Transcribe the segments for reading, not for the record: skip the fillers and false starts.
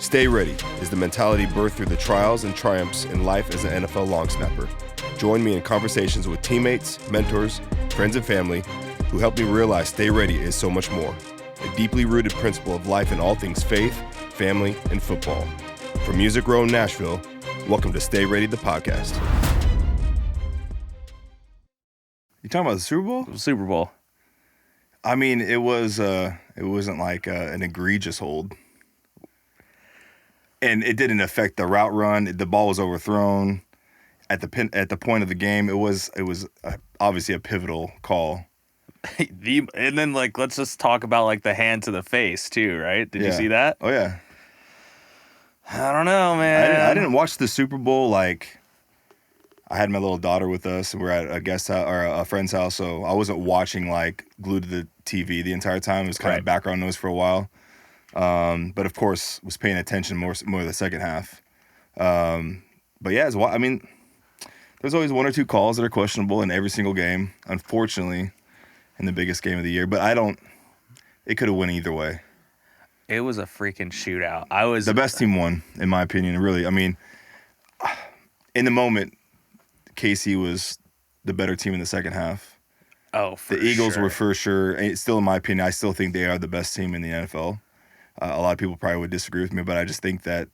Stay ready is the mentality birthed through the trials and triumphs in life as an NFL long snapper. Join me in conversations with teammates, mentors, friends, and family who help me realize stay ready is so much more. A deeply rooted principle of life in all things faith, family, and football. From Music Row in Nashville, welcome to Stay Ready, the podcast. You talking about the Super Bowl? Super Bowl. I mean, it wasn't like an egregious hold. And it didn't affect the route run. The ball was overthrown at the point of the game. It was obviously a pivotal call. And then, let's just talk about, the hand to the face, too, right? Did you see that? Oh, yeah. I don't know, man. I didn't watch the Super Bowl. I had my little daughter with us, and we're at a guest house, or a friend's house, so I wasn't watching, glued to the TV the entire time. It was kind of background noise for a while. But of course, was paying attention more the second half. But yeah, there's always one or two calls that are questionable in every single game. Unfortunately, in the biggest game of the year. But it could have went either way. It was a freaking shootout. The best team won, in my opinion. Really, in the moment, KC was the better team in the second half. Oh, for the Eagles sure. were for sure. And still, in my opinion, I still think they are the best team in the NFL. A lot of people probably would disagree with me, but I just think that,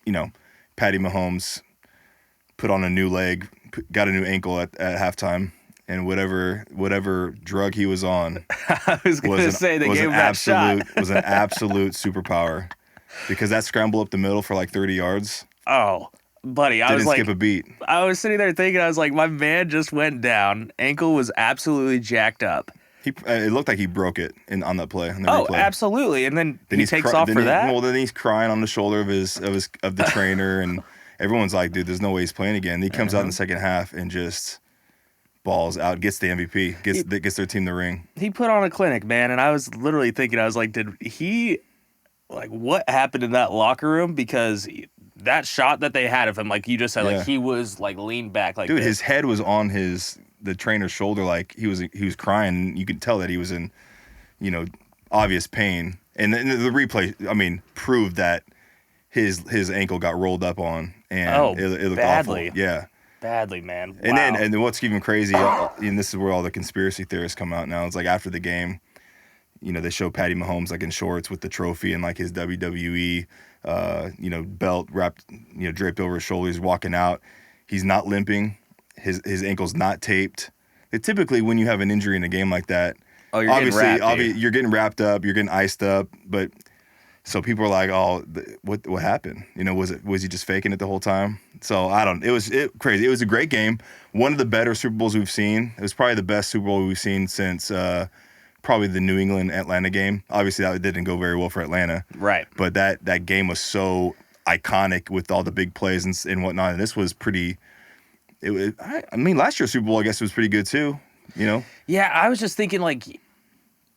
Patty Mahomes put on a new leg, got a new ankle at halftime, and whatever drug he was on, I was going to say they gave him that shot. Was an absolute superpower, because that scramble up the middle for 30 yards. Oh, buddy, didn't skip a beat. I was sitting there thinking, I was like, my man just went down. Ankle was absolutely jacked up. It looked like he broke it on that play. Oh, replay. Absolutely! And then he takes off for that. Well, then he's crying on the shoulder of the trainer, and everyone's like, "Dude, there's no way he's playing again." And he comes out in the second half and just balls out, gets the MVP, gets their team the ring. He put on a clinic, man, and I was literally thinking, I was like, did he what happened in that locker room? Because that shot that they had of him, like you just said, he was leaned back, dude, his head was on the trainer's shoulder, he was crying. You could tell that he was in, obvious pain. And the replay, proved that his ankle got rolled up on, and it looked badly. awful. Yeah, badly, man. Wow. And then what's even crazy, and this is where all the conspiracy theorists come out now. It's after the game, they show Patty Mahomes in shorts with the trophy and his WWE, belt wrapped, draped over his shoulders, walking out. He's not limping. His ankle's not taped. Typically, when you have an injury in a game like that, you're you're getting wrapped up, you're getting iced up. But so people are like, "Oh, what happened? Was he just faking it the whole time?" So it was crazy. It was a great game. One of the better Super Bowls we've seen. It was probably the best Super Bowl we've seen since probably the New England-Atlanta game. Obviously, that didn't go very well for Atlanta. Right. But that game was so iconic with all the big plays and whatnot. And this was pretty. Last year's Super Bowl, I guess, was pretty good too. Yeah, I was just thinking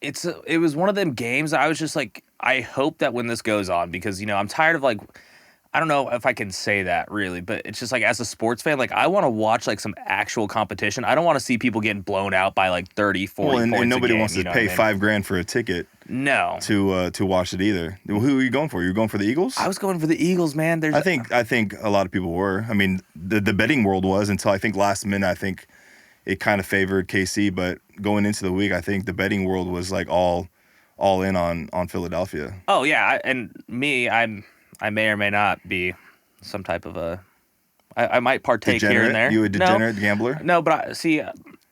it was one of them games. I was just I hope that when this goes on, because I'm tired of I don't know if I can say that really, but it's just as a sports fan, I want to watch some actual competition. I don't want to see people getting blown out by 30, 40 points and nobody a game, wants to pay $5,000 for a ticket. No. To watch it either. Who are you going for? You were going for the Eagles? I was going for the Eagles, man. I think a lot of people were. The betting world was until I think last minute. I think it kind of favored KC, but going into the week, I think the betting world was all in on Philadelphia. Oh yeah, I may or may not be some type of I might partake degenerate? Here and there. You a degenerate gambler? No, but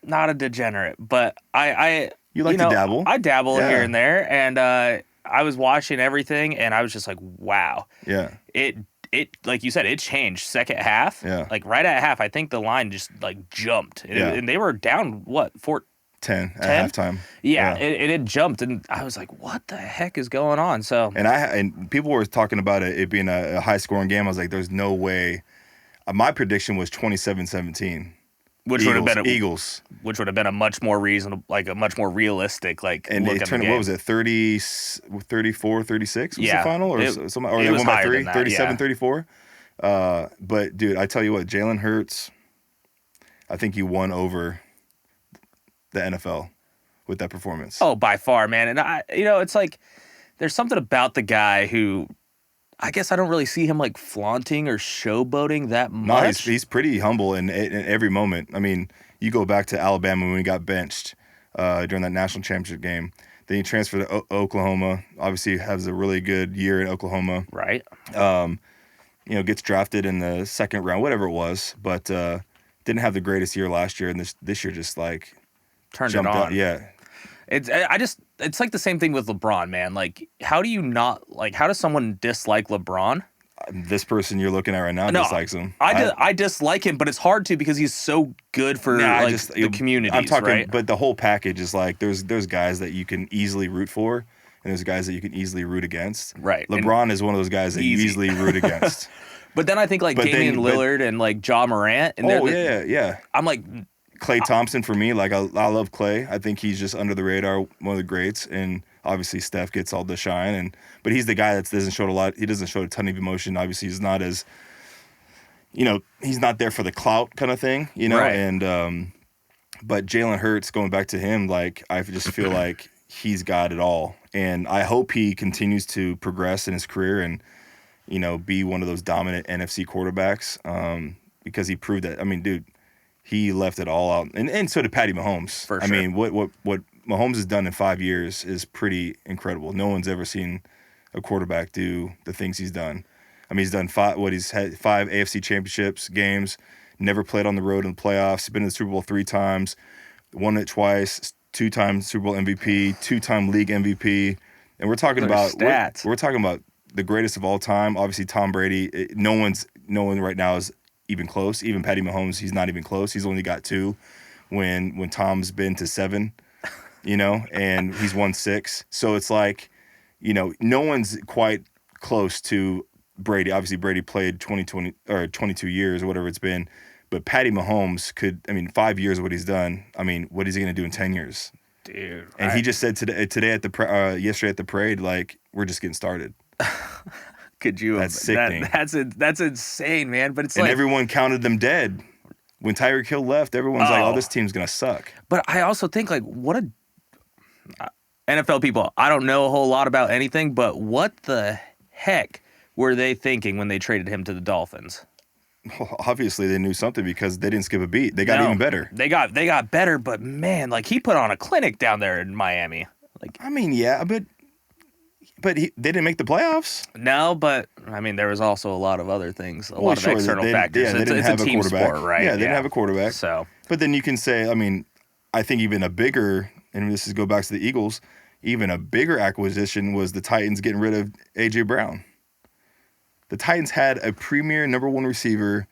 not a degenerate, but You like to dabble? I dabble here and there, and I was watching everything, and I was just like, wow. Yeah. It like you said, it changed second half. Yeah. Right at half, I think the line just jumped, and they were down 10 at halftime. Yeah, it had jumped, and I was like, what the heck is going on? So and people were talking about it being a high scoring game. I was like, there's no way. My prediction was 27-17. Which would have been Eagles. Which would have been a much more reasonable, a much more realistic, and look they at turned, the game. what was it, 34, 36 was the final? Or something, or it they was won by higher 3, than that, 37, 34? But, dude, I tell you what, Jalen Hurts, I think he won over the NFL with that performance. Oh, by far, man. And, it's there's something about the guy who I guess I don't really see him like flaunting or showboating that No, much. he's pretty humble in every moment. I mean, you go back to Alabama when he got benched during that national championship game. Then he transferred to Oklahoma. Obviously, has a really good year in Oklahoma. Right. Gets drafted in the second round, whatever it was, but didn't have the greatest year last year, and this year just like Turned it jumped on. out. Yeah, It's like the same thing with LeBron, man. Like, how does someone dislike LeBron? this person you're looking at right now No, dislikes him. I dislike him, but it's hard to because he's so good for the communities, I'm talking, right? but the whole package is like there's guys that you can easily root for, and there's guys that you can easily root against. Right. LeBron is one of those guys that you Easy. easily root against. But then I think like Damian Lillard and like Ja Morant. And yeah. I'm like, Klay Thompson for me, like I love Klay. I think he's just under the radar, one of the greats, and obviously Steph gets all the shine. But he's the guy that doesn't show a lot. He doesn't show a ton of emotion. Obviously, he's not as, he's not there for the clout kind of thing, Right. And but Jalen Hurts, going back to him, like I just feel like he's got it all, and I hope he continues to progress in his career and be one of those dominant NFC quarterbacks because he proved that. I mean, dude. He left it all out, and so did Patty Mahomes. For sure. I mean, what Mahomes has done in 5 years is pretty incredible. No one's ever seen a quarterback do the things he's done. I mean, he's done he's had 5 AFC championships games, never played on the road in the playoffs, he's been in the Super Bowl 3 times, won it twice, 2-time Super Bowl MVP, 2-time league MVP, and we're talking about stats. We're talking about the greatest of all time. Obviously, Tom Brady. No one right now is even close. Even Patty Mahomes, he's not even close. He's only got 2 when Tom's been to 7, and he's won 6. So it's like, no one's quite close to Brady. Obviously, Brady played 20 or 22 years or whatever it's been. But Patty Mahomes 5 years of what he's done. I mean, what is he going to do in 10 years? Dude. And he just said yesterday at the parade, like, we're just getting started. Could you? That's sickening. That's insane, man. But it's and like everyone counted them dead when Tyreek Hill left. Everyone's like, "Oh, this team's gonna suck." But I also think like, what a NFL people. I don't know a whole lot about anything, but what the heck were they thinking when they traded him to the Dolphins? Well, obviously, they knew something because they didn't skip a beat. They got even better. They got better, but man, like he put on a clinic down there in Miami. Like, I mean, yeah, but they didn't make the playoffs. No, but I mean, there was also a lot of other things, a lot of external factors. Yeah, they didn't have a team quarterback. sport, right? Yeah, they didn't have a quarterback. So, but then you can say, I mean, I think even a bigger, and this is go back to the Eagles, even a bigger acquisition was the Titans getting rid of A.J. Brown. The Titans had a premier number 1 receiver,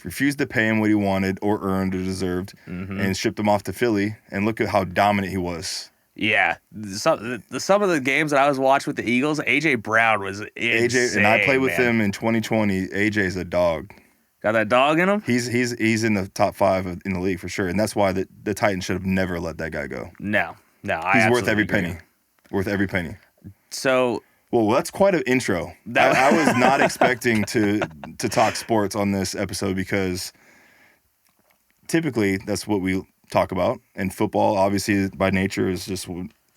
refused to pay him what he wanted or earned or deserved, and shipped him off to Philly. And look at how dominant he was. Yeah, some of the games that I was watching with the Eagles, A.J. Brown was insane, AJ, and I played with him in 2020. AJ's a dog. Got that dog in him? He's in the top 5 in the league for sure, and that's why the Titans should have never let that guy go. No, he's worth every penny. Worth every penny. So, well, that's quite an intro. I was not expecting to talk sports on this episode because typically that's what we talk about, and football obviously by nature is just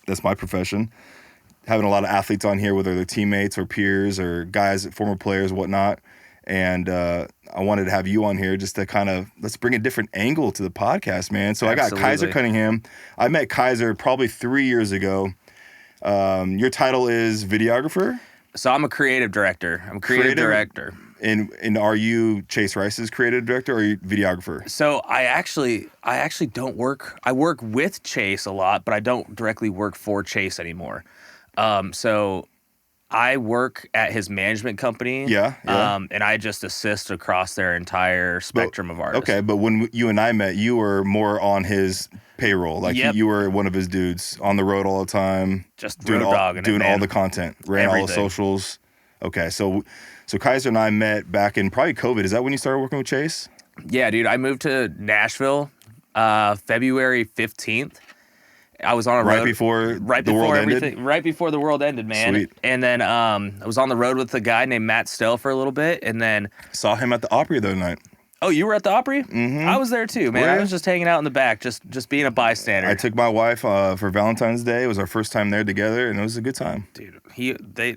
that's my profession. Having a lot of athletes on here, whether they're teammates or peers or guys, former players, whatnot, and I wanted to have you on here just to kind of let's bring a different angle to the podcast, man. So Absolutely. I got Kaiser Cunningham. I met Kaiser probably 3 years ago. Your title is videographer. So I'm a creative director. I'm a creative director. And are you Chase Rice's creative director or are you videographer? So I actually don't work. I work with Chase a lot, but I don't directly work for Chase anymore. So I work at his management company. Yeah. And I just assist across their entire spectrum of artists. Okay, but when you and I met, you were more on his payroll. Like you were one of his dudes on the road all the time. Just doing all the content, ran Everything. all the socials. Okay, so Kaiser and I met back in probably COVID. Is that when you started working with Chase? Yeah, dude. I moved to Nashville February 15th. I was on a road before the world ended? Right before the world ended, man. Sweet. And then I was on the road with a guy named Matt Stell for a little bit, and then saw him at the Opry the other night. Oh, you were at the Opry? Mm-hmm. I was there too, man. I was just hanging out in the back, just being a bystander. I took my wife for Valentine's Day. It was our first time there together, and it was a good time. Dude,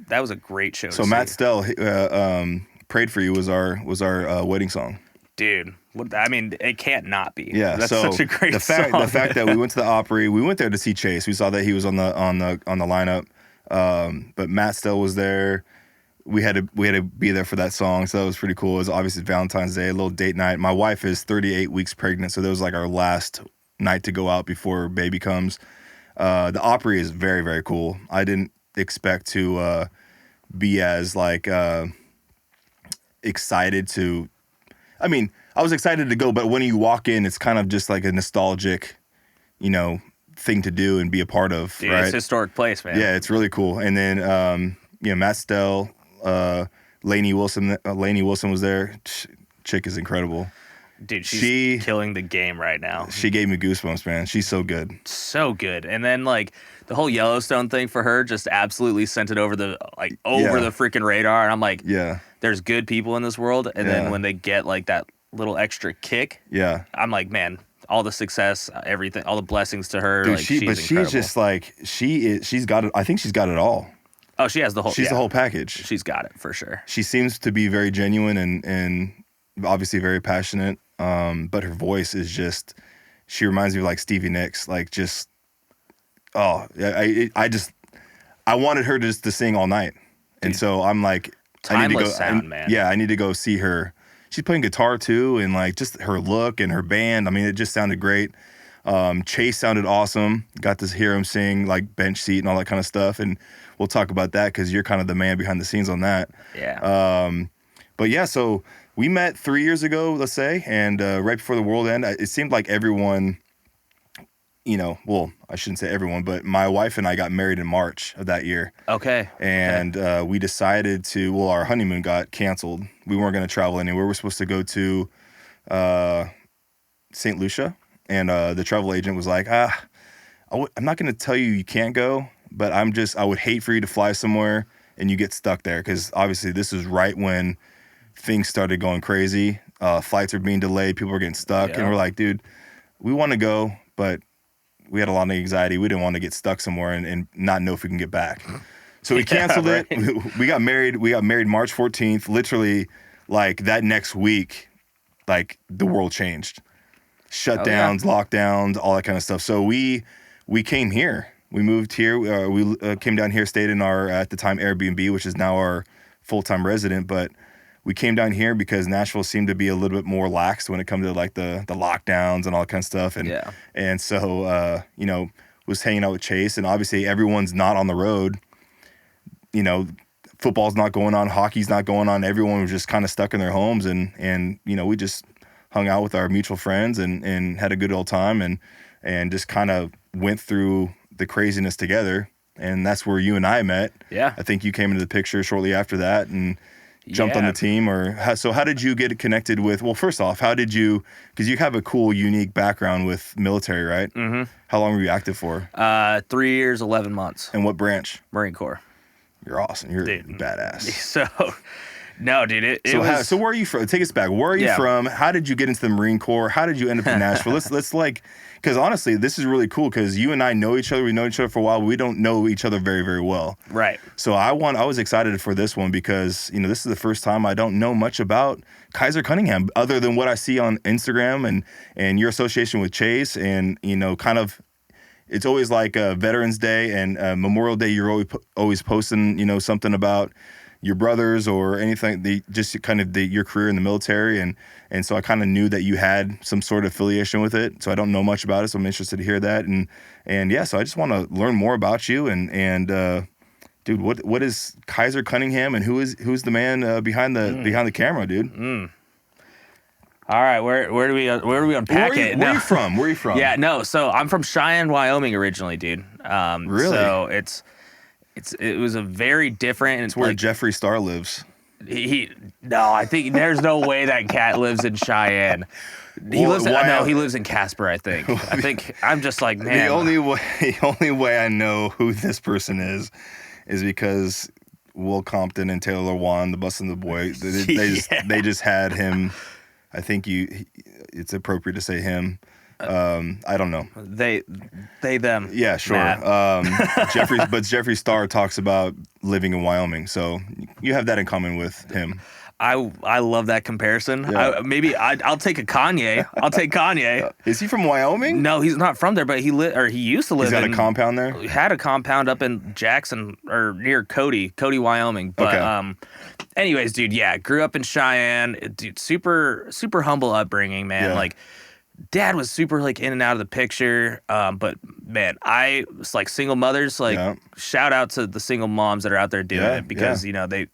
that was a great show. So to Matt see. Stell, "Prayed for You" was our wedding song. Dude, I mean, it can't not be. Yeah, that's so such a great song. The fact that we went to the Opry, we went there to see Chase. We saw that he was on the lineup, but Matt Stell was there. We had to be there for that song, so that was pretty cool. It was obviously Valentine's Day, a little date night. My wife is 38 weeks pregnant, so that was like our last night to go out before baby comes. The Opry is very, very cool. I didn't expect to be as like excited to. I mean, I was excited to go, but when you walk in, it's kind of just like a nostalgic, thing to do and be a part of. Dude, right? It's a historic place, man. Yeah, it's really cool. And then Matt Stell. Lainey Wilson was there. Chick is incredible. Dude, she's killing the game right now. She gave me goosebumps, man. She's so good. So good. And then like the whole Yellowstone thing for her just absolutely sent it over the freaking radar. And I'm like, yeah, there's good people in this world. And then when they get like that little extra kick, yeah, I'm like, man, all the success, everything, all the blessings to her. Dude, like, she's incredible. just like she's got it. I think she's got it all. Oh, she has the whole. She's the whole package. She's got it for sure. She seems to be very genuine and obviously very passionate. But her voice is just. She reminds me of like Stevie Nicks. Like just. Oh, I wanted her just to sing all night, and so I'm like, I need to go. Sound, man. Yeah, I need to go see her. She's playing guitar too, and like just her look and her band. I mean, it just sounded great. Chase sounded awesome. Got to hear him sing like Bench Seat and all that kind of stuff, and we'll talk about that because you're kind of the man behind the scenes on that. Yeah. But yeah, so we met 3 years ago, let's say, and right before the world ended, it seemed like everyone, well, I shouldn't say everyone, but my wife and I got married in March of that year. Okay. And we decided our honeymoon got canceled. We weren't going to travel anywhere. We were supposed to go to St. Lucia. And the travel agent was like, I'm not going to tell you can't go, but I would hate for you to fly somewhere and you get stuck there. Because obviously this is right when things started going crazy. Flights are being delayed. People are getting stuck. Yeah. And we're like, dude, we want to go, but we had a lot of anxiety. We didn't want to get stuck somewhere and not know if we can get back. So we canceled it. We got married. We got married March 14th. Literally, like that next week, like the world changed. Shutdowns, lockdowns, all that kind of stuff. So we came here. We moved here. We came down here, stayed in our, at the time, Airbnb, which is now our full-time resident. But we came down here because Nashville seemed to be a little bit more lax when it comes to like the lockdowns and all that kind of stuff. And so, was hanging out with Chase. And obviously everyone's not on the road. Football's not going on. Hockey's not going on. Everyone was just kind of stuck in their homes. And we just hung out with our mutual friends and had a good old time and just kind of went through the craziness together. And that's where you and I met. Yeah. I think you came into the picture shortly after that and jumped on the team. So how did you get connected with, well, first off, because you have a cool, unique background with military, right? Mm-hmm. How long were you active for? 3 years, 11 months. And what branch? Marine Corps. You're awesome. You're badass. So... No, dude. So where are you from? Take us back. Where are you from? How did you get into the Marine Corps? How did you end up in Nashville? Let's because honestly, this is really cool because you and I know each other. We know each other for a while. But we don't know each other very, very well. Right. So I was excited for this one because this is the first time I don't know much about Kaiser Cunningham other than what I see on Instagram and your association with Chase and kind of. It's always like Veterans Day and Memorial Day. You're always posting something about your brothers or anything, your career in the military. And so I kind of knew that you had some sort of affiliation with it. So I don't know much about it. So I'm interested to hear that. And yeah, so I just want to learn more about you and dude, what is Kaiser Cunningham and who's the man behind the camera, dude? All right, where do we unpack it? Where are you from? Yeah, no. So I'm from Cheyenne, Wyoming originally, dude. Really? So it was a very different. It's where Jeffree Star lives. I think there's no way that cat lives in Cheyenne. He lives in Casper, I think. I'm just like, man. The only way I know who this person is because Will Compton and Taylor Lewan, the Bus and the Boy, they just had him I think it's appropriate to say him. I don't know. They, them. Yeah, sure. Jeffree Star talks about living in Wyoming, so you have that in common with him. I love that comparison. Yeah. I'll take a Kanye. I'll take Kanye. Is he from Wyoming? No, he's not from there, but he used to live. He's got a compound there. He had a compound up in Jackson or near Cody, Wyoming. But anyways, dude, yeah, grew up in Cheyenne. Dude, super humble upbringing, man. Yeah. Like, dad was super like in and out of the picture. But man, I was like single mothers. Like, shout out to the single moms that are out there doing it because you know they're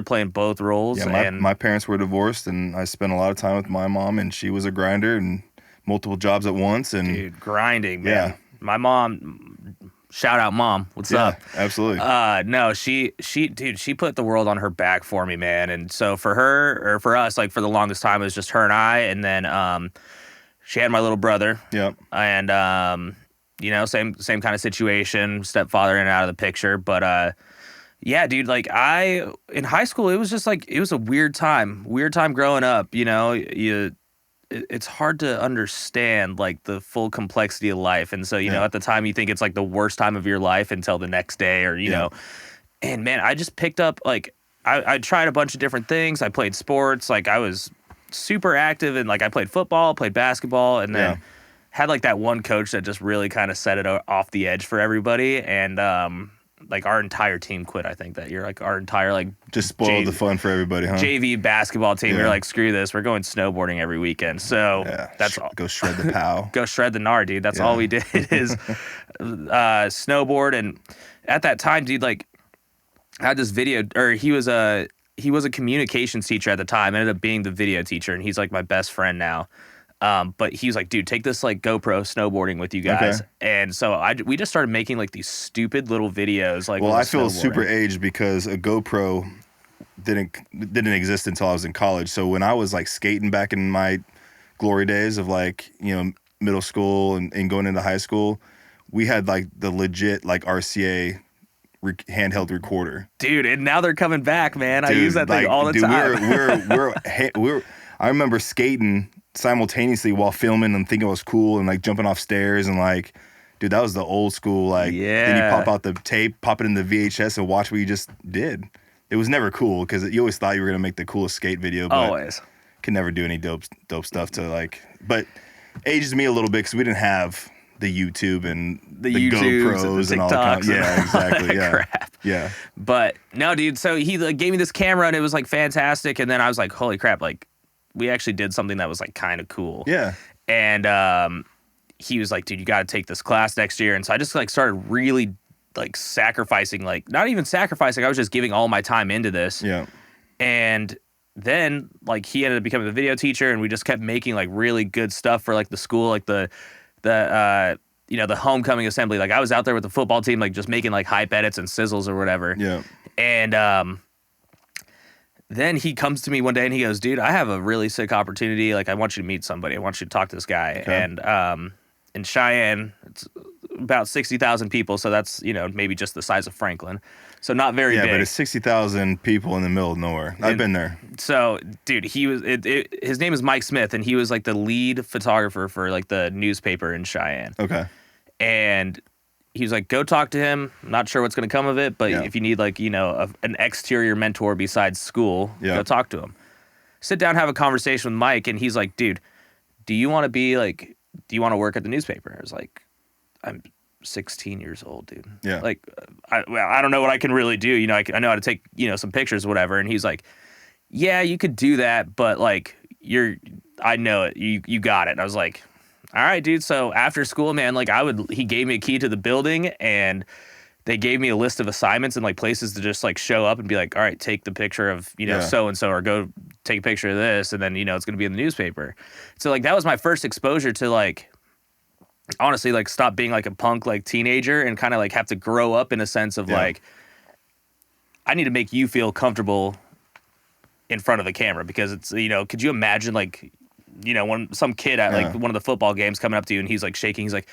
playing both roles. Yeah, my parents were divorced, and I spent a lot of time with my mom, and she was a grinder and multiple jobs at once. And dude, grinding, man. Yeah. My mom, shout out, mom. What's up? Absolutely. No, she put the world on her back for me, man. And so for her or for us, like for the longest time, it was just her and I. And then she had my little brother. Yep. And you know, same kind of situation, stepfather in and out of the picture, but yeah, dude, like in high school, it was just like, it was a weird time growing up, you know, it's hard to understand like the full complexity of life. And so, you know, at the time you think it's like the worst time of your life until the next day or, you know, and man, I just picked up like, I tried a bunch of different things. I played sports. Like I was super active and like I played football, played basketball, and then had like that one coach that just really kind of set it off the edge for everybody. And, like our entire team quit, I think, that year. Like our entire like just spoiled the fun for everybody, huh? JV basketball team. We were like, screw this. We're going snowboarding every weekend. So that's all. Go shred the pow. Go shred the gnar, dude. That's all we did is snowboard. And at that time, dude, like I had this video, or he was a communications teacher at the time. Ended up being the video teacher, and he's like my best friend now. But he was like, dude, take this like GoPro snowboarding with you guys. Okay. And so we just started making like these stupid little videos. Like, well, I feel super aged because a GoPro didn't exist until I was in college. So when I was like skating back in my glory days of like, you know, middle school and going into high school, we had like the legit like RCA handheld recorder. Dude, and now they're coming back, man. Dude, I use that thing all the time. I remember skating simultaneously while filming and thinking it was cool and like jumping off stairs and like, dude, that was the old school. Like, then you pop out the tape, pop it in the VHS and watch what you just did. It was never cool because you always thought you were gonna make the coolest skate video, but always could never do any dope stuff to like. But ages me a little bit because we didn't have the YouTube and the GoPros and all that kind of, exactly, crap. Yeah. But no, dude. So he like gave me this camera and it was like fantastic, and then I was like, holy crap, like. We actually did something that was like kind of cool. Yeah. And he was like, dude, you got to take this class next year. And so I just like started really like sacrificing, like not even sacrificing. I was just giving all my time into this. Yeah. And then like he ended up becoming the video teacher, and we just kept making like really good stuff for like the school, like the you know, the homecoming assembly. Like I was out there with the football team, like just making like hype edits and sizzles or whatever. Yeah. And then he comes to me one day and he goes, dude, I have a really sick opportunity. Like, I want you to meet somebody. I want you to talk to this guy. Okay. And in Cheyenne, it's about 60,000 people. So that's, you know, maybe just the size of Franklin. So not very big. Yeah, but it's 60,000 people in the middle of nowhere. I've been there. So, dude, his name is Mike Smith, and he was like the lead photographer for like the newspaper in Cheyenne. Okay. And he was like, go talk to him. I'm not sure what's going to come of it, but if you need like, you know, an exterior mentor besides school, go talk to him. Sit down, have a conversation with Mike, and he's like, dude, do you want to work at the newspaper? I was like, I'm 16 years old, dude. Yeah. Like, I don't know what I can really do. You know, I know how to take, you know, some pictures or whatever. And he's like, yeah, you could do that, but like, I know it. You got it. And I was like, all right, dude. So after school, man, like he gave me a key to the building, and they gave me a list of assignments and like places to just like show up and be like, all right, take the picture of, you know, so-and-so, or go take a picture of this. And then, you know, it's going to be in the newspaper. So like, that was my first exposure to like, honestly, like stop being like a punk, like teenager, and kind of like have to grow up in a sense of like, I need to make you feel comfortable in front of the camera, because it's, you know, could you imagine like, you know, when some kid at like one of the football games coming up to you and he's like shaking, he's like,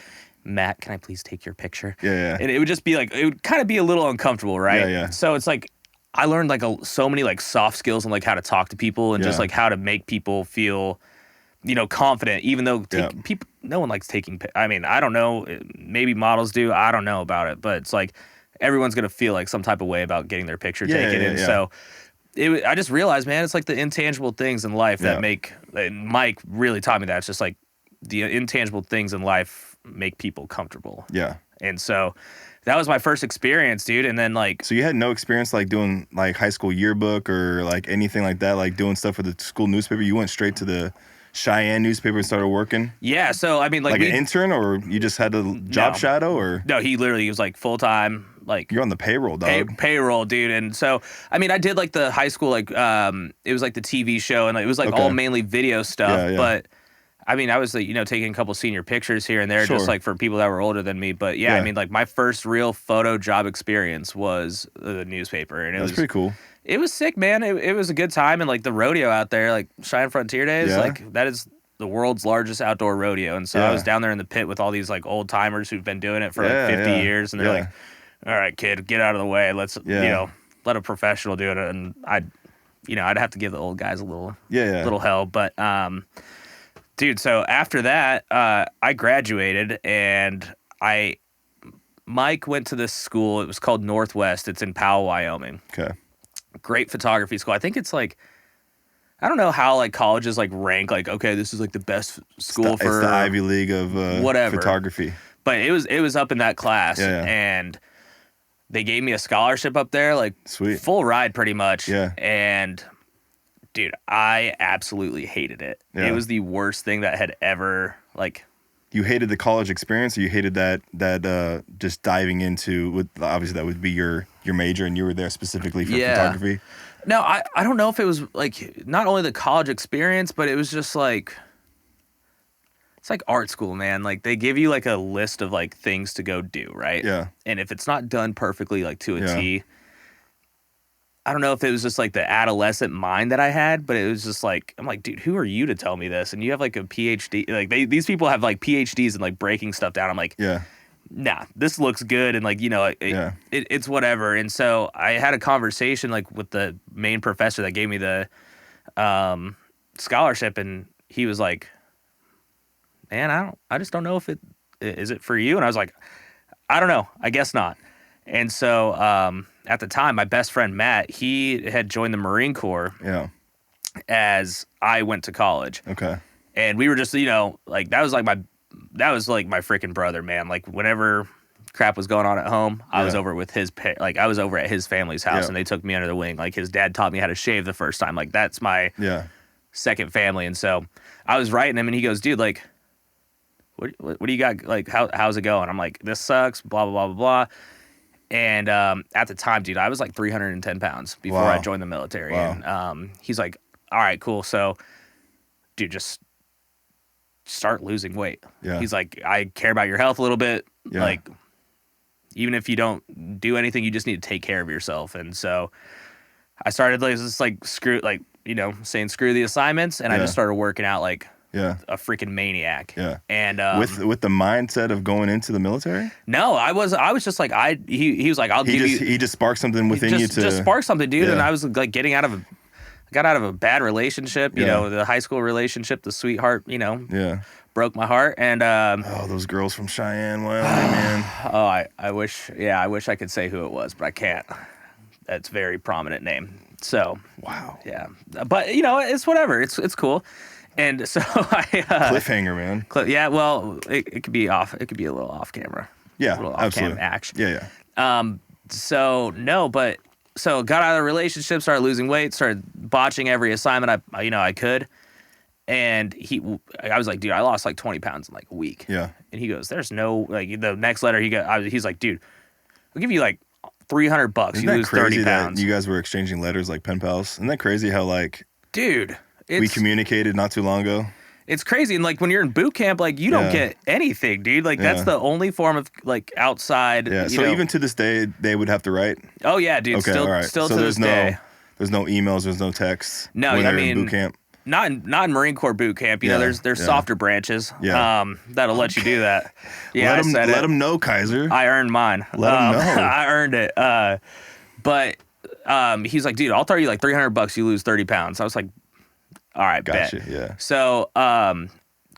Matt, can I please take your picture? Yeah. And it would just be like, it would kind of be a little uncomfortable, right? Yeah. So it's like, I learned like so many like soft skills and like how to talk to people and just like how to make people feel, confident, even though people, no one likes taking, I mean, I don't know, maybe models do, I don't know about it, but it's like everyone's going to feel like some type of way about getting their picture taken. And so I just realized, man, it's like the intangible things in life that make, and Mike really taught me that. It's just like the intangible things in life make people comfortable. Yeah. And so that was my first experience, dude. And then like, so you had no experience like doing like high school yearbook or like anything like that, like doing stuff for the school newspaper? You went straight to the Cheyenne newspaper and started working? Yeah. So I mean, like an intern, or you just had to job shadow, or no? He literally was like full time. Like you're on the payroll, dog. Payroll, dude. And so I mean, I did like the high school, like it was like the TV show, and like, it was like all mainly video stuff, but. I mean, I was like, taking a couple senior pictures here and there, just like for people that were older than me. But I mean, like my first real photo job experience was the newspaper, and it was pretty cool. It was sick, man. It was a good time, and like the rodeo out there, like Cheyenne Frontier Days, like that is the world's largest outdoor rodeo. And so I was down there in the pit with all these like old timers who've been doing it for like 50 years, and they're like, "All right, kid, get out of the way. Let's let a professional do it." And I'd have to give the old guys a little hell, but dude, so after that, I graduated, and Mike went to this school. It was called Northwest. It's in Powell, Wyoming. Okay. Great photography school. I think it's like, I don't know how like colleges like rank like, okay, this is like the best school for it's the Ivy League of whatever photography. But it was up in that class, and they gave me a scholarship up there, like sweet full ride pretty much. Yeah. And dude, I absolutely hated it. Yeah. It was the worst thing that had ever, like... You hated the college experience, or you hated that just diving into, obviously that would be your major, and you were there specifically for photography? No, I don't know if it was, like, not only the college experience, but it was just, like... It's like art school, man. Like, they give you, like, a list of, like, things to go do, right? Yeah. And if it's not done perfectly, like, to a T... I don't know if it was just like the adolescent mind that I had, but it was just like, I'm like, dude, who are you to tell me this? And you have like a PhD, like these people have like PhDs and like breaking stuff down. I'm like, nah, this looks good. And like, it's whatever. And so I had a conversation like with the main professor that gave me the scholarship. And he was like, man, I just don't know if is it for you? And I was like, I don't know. I guess not. And so at the time, my best friend, Matt, he had joined the Marine Corps as I went to college. Okay. And we were just, like, that was like my freaking brother, man. Like, whenever crap was going on at home, I was over with I was over at his family's house, and they took me under the wing. Like, his dad taught me how to shave the first time. Like, that's my second family. And so I was writing him, and he goes, dude, like, what do you got? Like, how's it going? I'm like, this sucks, blah, blah, blah, blah, blah. And at the time, dude, I was like 310 pounds before I joined the military. Wow. And he's like, all right, cool. So, dude, just start losing weight. Yeah. He's like, I care about your health a little bit. Yeah. Like, even if you don't do anything, you just need to take care of yourself. And so I started saying screw the assignments. And I just started working out like a freaking maniac. Yeah. And with the mindset of going into the military? No, I was just like, he was like, he just sparked something within you to just spark something, dude. And I was like got out of a bad relationship, the high school relationship, the sweetheart, broke my heart. And those girls from Cheyenne, Wyoming, man. I wish I could say who it was, but I can't. That's a very prominent name. So wow. Yeah. But it's whatever. It's cool. And so cliffhanger, man. Well, it could be off. It could be a little off camera. Yeah, a little off absolutely. cam action. Yeah. So got out of the relationship, started losing weight, started botching every assignment I could. And I was like, dude, I lost like 20 pounds in like a week. Yeah. And he goes, there's no, like, the next letter he's like, dude, I'll give you like $300. Isn't you lose 30 pounds. That you guys were exchanging letters like pen pals? Isn't that crazy how like, dude, we communicated not too long ago? It's crazy. And like when you're in boot camp, like you don't get anything, dude. Like that's the only form of like outside. Yeah. So even to this day, they would have to write? Oh yeah, dude. Okay, still, all right. still so to this day. There's no emails, there's no texts. No, when I they're mean, in boot camp. Not in Marine Corps boot camp. You know, there's softer branches. Yeah. That'll let you do that. Yeah. Let them know, Kaiser. I earned mine. Let them know. I earned it. But he's like, dude, I'll throw you like $300. You lose 30 pounds. I was like, all right, Gotcha. bet. Yeah. So,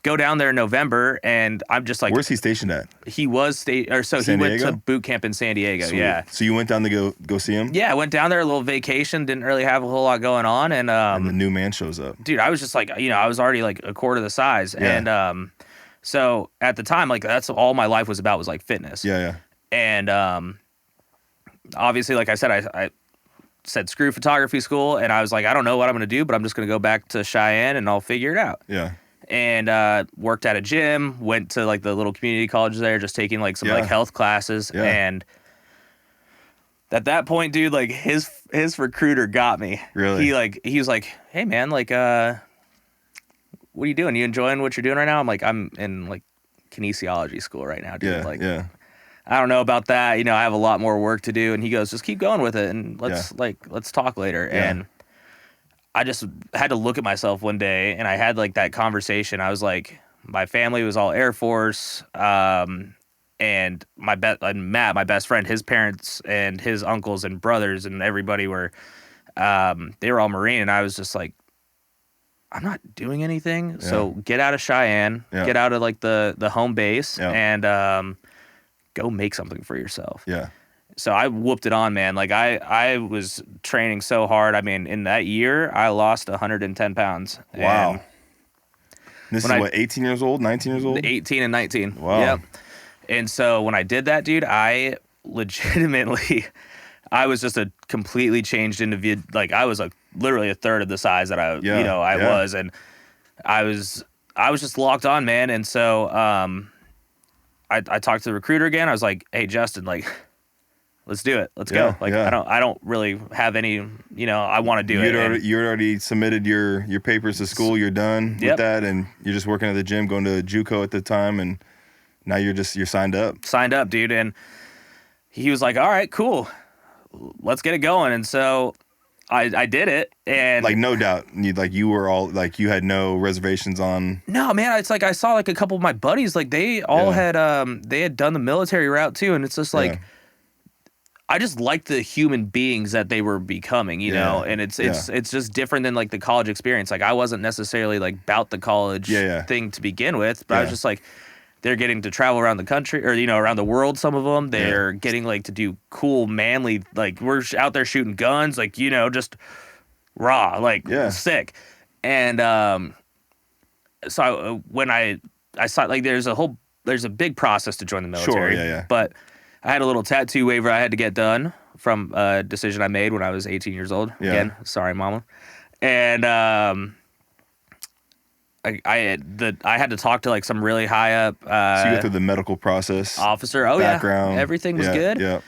go down there in November, and I'm just like, where's he stationed at? he was he San went Diego? to boot camp in San Diego. Sweet. Yeah. So you went down to go see him? Yeah, I went down there, a little vacation, didn't really have a whole lot going on, and the new man shows up. dude, I was just like, I was already like a quarter the size, Yeah. and so at the time, like that's all my life was about, was like fitness. Yeah, yeah. And obviously, like I said, I said screw photography school, and I was like, I don't know what I'm gonna do, but I'm just gonna go back to Cheyenne and I'll figure it out. Yeah. And worked at a gym, went to like the little community college there, just taking like some like health classes. Yeah. And at that point, dude, like his recruiter got me. Really? He was like, hey man, like what are you doing? You enjoying what you're doing right now? I'm like, I'm in like kinesiology school right now, dude. Yeah. Like, yeah. I don't know about that. I have a lot more work to do. And he goes, just keep going with it, and let's talk later. Yeah. And I just had to look at myself one day, and I had like that conversation. I was like, my family was all Air Force, and Matt, my best friend, his parents and his uncles and brothers and everybody were, they were all Marine, and I was just like, I'm not doing anything. Yeah. So get out of Cheyenne, get out of like the home base, and go make something for yourself. Yeah. So I whooped it on, man. Like I was training so hard. I mean, in that year, I lost 110 pounds. Wow. And this is what, 18 years old, 19 years old? 18 and 19. Wow. Yep. And so when I did that, dude, I legitimately, I was just a completely changed individual. Like I was literally a third of the size that I was, and I was just locked on, man. And so I talked to the recruiter again. I was like, hey, Justin, like, let's do it. Let's go. Like, I don't really have any, I want to do it. You already submitted your papers to school. You're done with that, and you're just working at the gym, going to JUCO at the time, and now you're signed up. Signed up, dude. And he was like, all right, cool. Let's get it going. And so I did it, and like no doubt, you were all like, you had no reservations on. No, man, it's like I saw like a couple of my buddies, like they all had they had done the military route too, and it's just like I just liked the human beings that they were becoming, you know, and it's just different than like the college experience. Like I wasn't necessarily like about the college thing to begin with, but I was just like, they're getting to travel around the country, or around the world. Some of them, they're getting like to do cool, manly, like we're out there shooting guns, like just raw, like sick. And so when I saw, like, there's a big process to join the military. Sure, But I had a little tattoo waiver I had to get done from a decision I made when I was 18 years old. Yeah. Again, sorry, mama. And I had to talk to like some really high up so you go through the medical process, officer. Oh background. Yeah, everything was good. Yeah.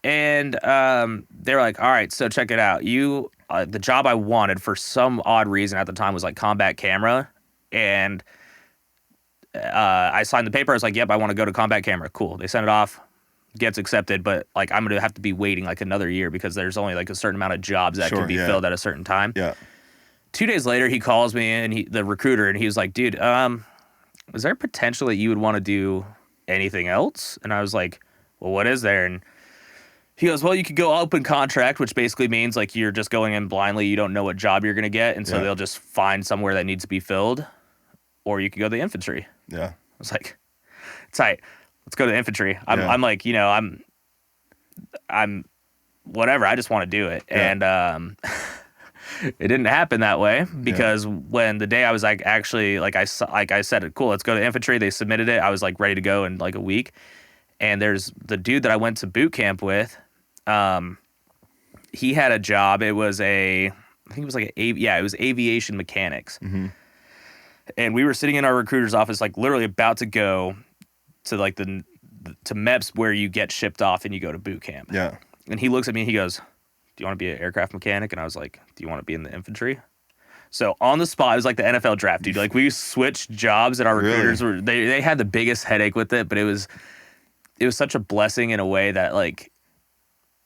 And they were like, all right, so check it out. You the job I wanted for some odd reason at the time was like combat camera, and I signed the paper. I was like, yep, I want to go to combat camera. Cool. They sent it off. Gets accepted, but like I'm gonna have to be waiting like another year because there's only like a certain amount of jobs that can be filled at a certain time. Yeah. 2 days later, he calls me, and the recruiter, and he was like, dude, is there potential that you would want to do anything else? And I was like, well, what is there? And he goes, well, you could go open contract, which basically means like you're just going in blindly. You don't know what job you're going to get. And so they'll just find somewhere that needs to be filled, or you could go to the infantry. Yeah. I was like, tight. Let's go to the infantry. I'm like, I'm whatever. I just want to do it. Yeah. And, it didn't happen that way because when the day I was like, actually, like I said, cool, let's go to infantry. They submitted it. I was like ready to go in like a week. And there's the dude that I went to boot camp with. He had a job. It was I think it was like it was aviation mechanics. Mm-hmm. And we were sitting in our recruiter's office, like literally about to go to like to MEPS where you get shipped off and you go to boot camp. Yeah. And he looks at me and he goes, do you want to be an aircraft mechanic? And I was like, do you want to be in the infantry? So on the spot, it was like the NFL draft, dude. Like we switched jobs, and our recruiters were they had the biggest headache with it, but it was such a blessing in a way that like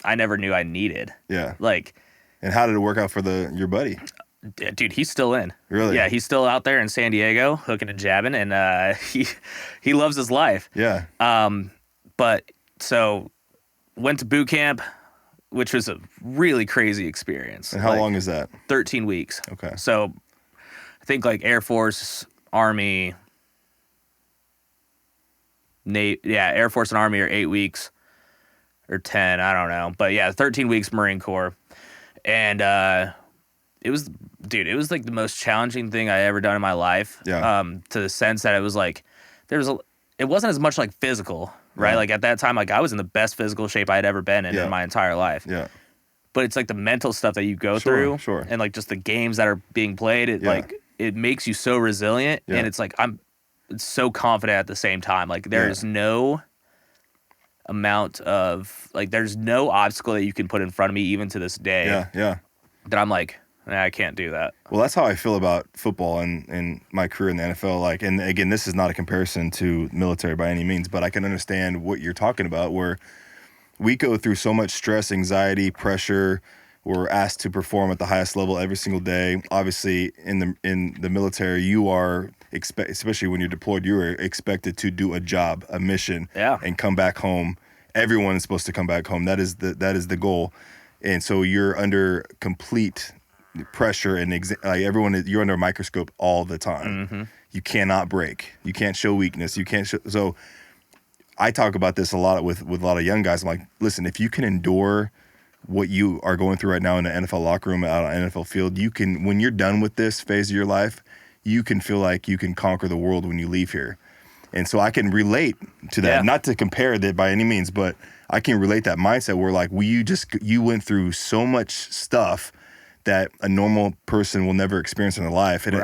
I never knew I needed. Yeah. Like, and how did it work out for your buddy? Dude, he's still in. Really? Yeah, he's still out there in San Diego hooking and jabbing, and he loves his life. Yeah. But so went to boot camp. which was a really crazy experience. And how long is that? 13 weeks. Okay. So I think like Air Force, Army, Air Force and Army are 8 weeks or 10, I don't know. But yeah, 13 weeks Marine Corps. And it was like the most challenging thing I ever done in my life. Yeah. To the sense that it was like, it wasn't as much like physical, right? Yeah. Like at that time, like I was in the best physical shape I had ever been in my entire life. Yeah. But it's like the mental stuff that you go through, and like just the games that are being played. It makes you so resilient, and it's like I'm so confident at the same time. Like there's no amount of there's no obstacle that you can put in front of me, even to this day. Yeah. That I'm like, nah, I can't do that. Well, that's how I feel about football and my career in the NFL. Like, and again, this is not a comparison to military by any means, but I can understand what you're talking about, where we go through so much stress, anxiety, pressure. We're asked to perform at the highest level every single day. Obviously, in the military, you are especially when you're deployed, you are expected to do a job, a mission, and come back home. Everyone is supposed to come back home. That is the goal, and so you're under complete pressure and everyone. You're under a microscope all the time. Mm-hmm. You cannot break. You can't show weakness. You can't show. So I talk about this a lot with a lot of young guys. I'm like, listen, if you can endure what you are going through right now in the NFL locker room, out on the NFL field, you can, when you're done with this phase of your life, you can feel like you can conquer the world when you leave here. And so I can relate to that, not to compare that by any means, but I can relate that mindset where like you went through so much stuff that a normal person will never experience in their life. And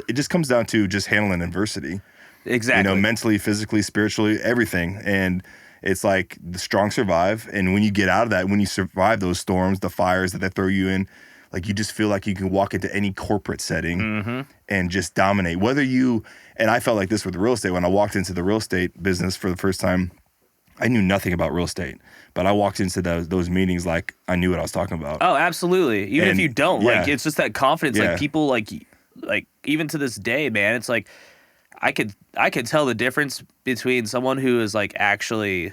it just comes down to just handling adversity. Exactly. Mentally, physically, spiritually, everything. And it's like the strong survive. And when you get out of that, when you survive those storms, the fires that they throw you in, like you just feel like you can walk into any corporate setting and just dominate. And I felt like this with real estate. When I walked into the real estate business for the first time, I knew nothing about real estate, but I walked into those meetings like I knew what I was talking about. Oh, absolutely. Even if you don't, like it's just that confidence. Like people like even to this day, man, it's like I could tell the difference between someone who is like actually,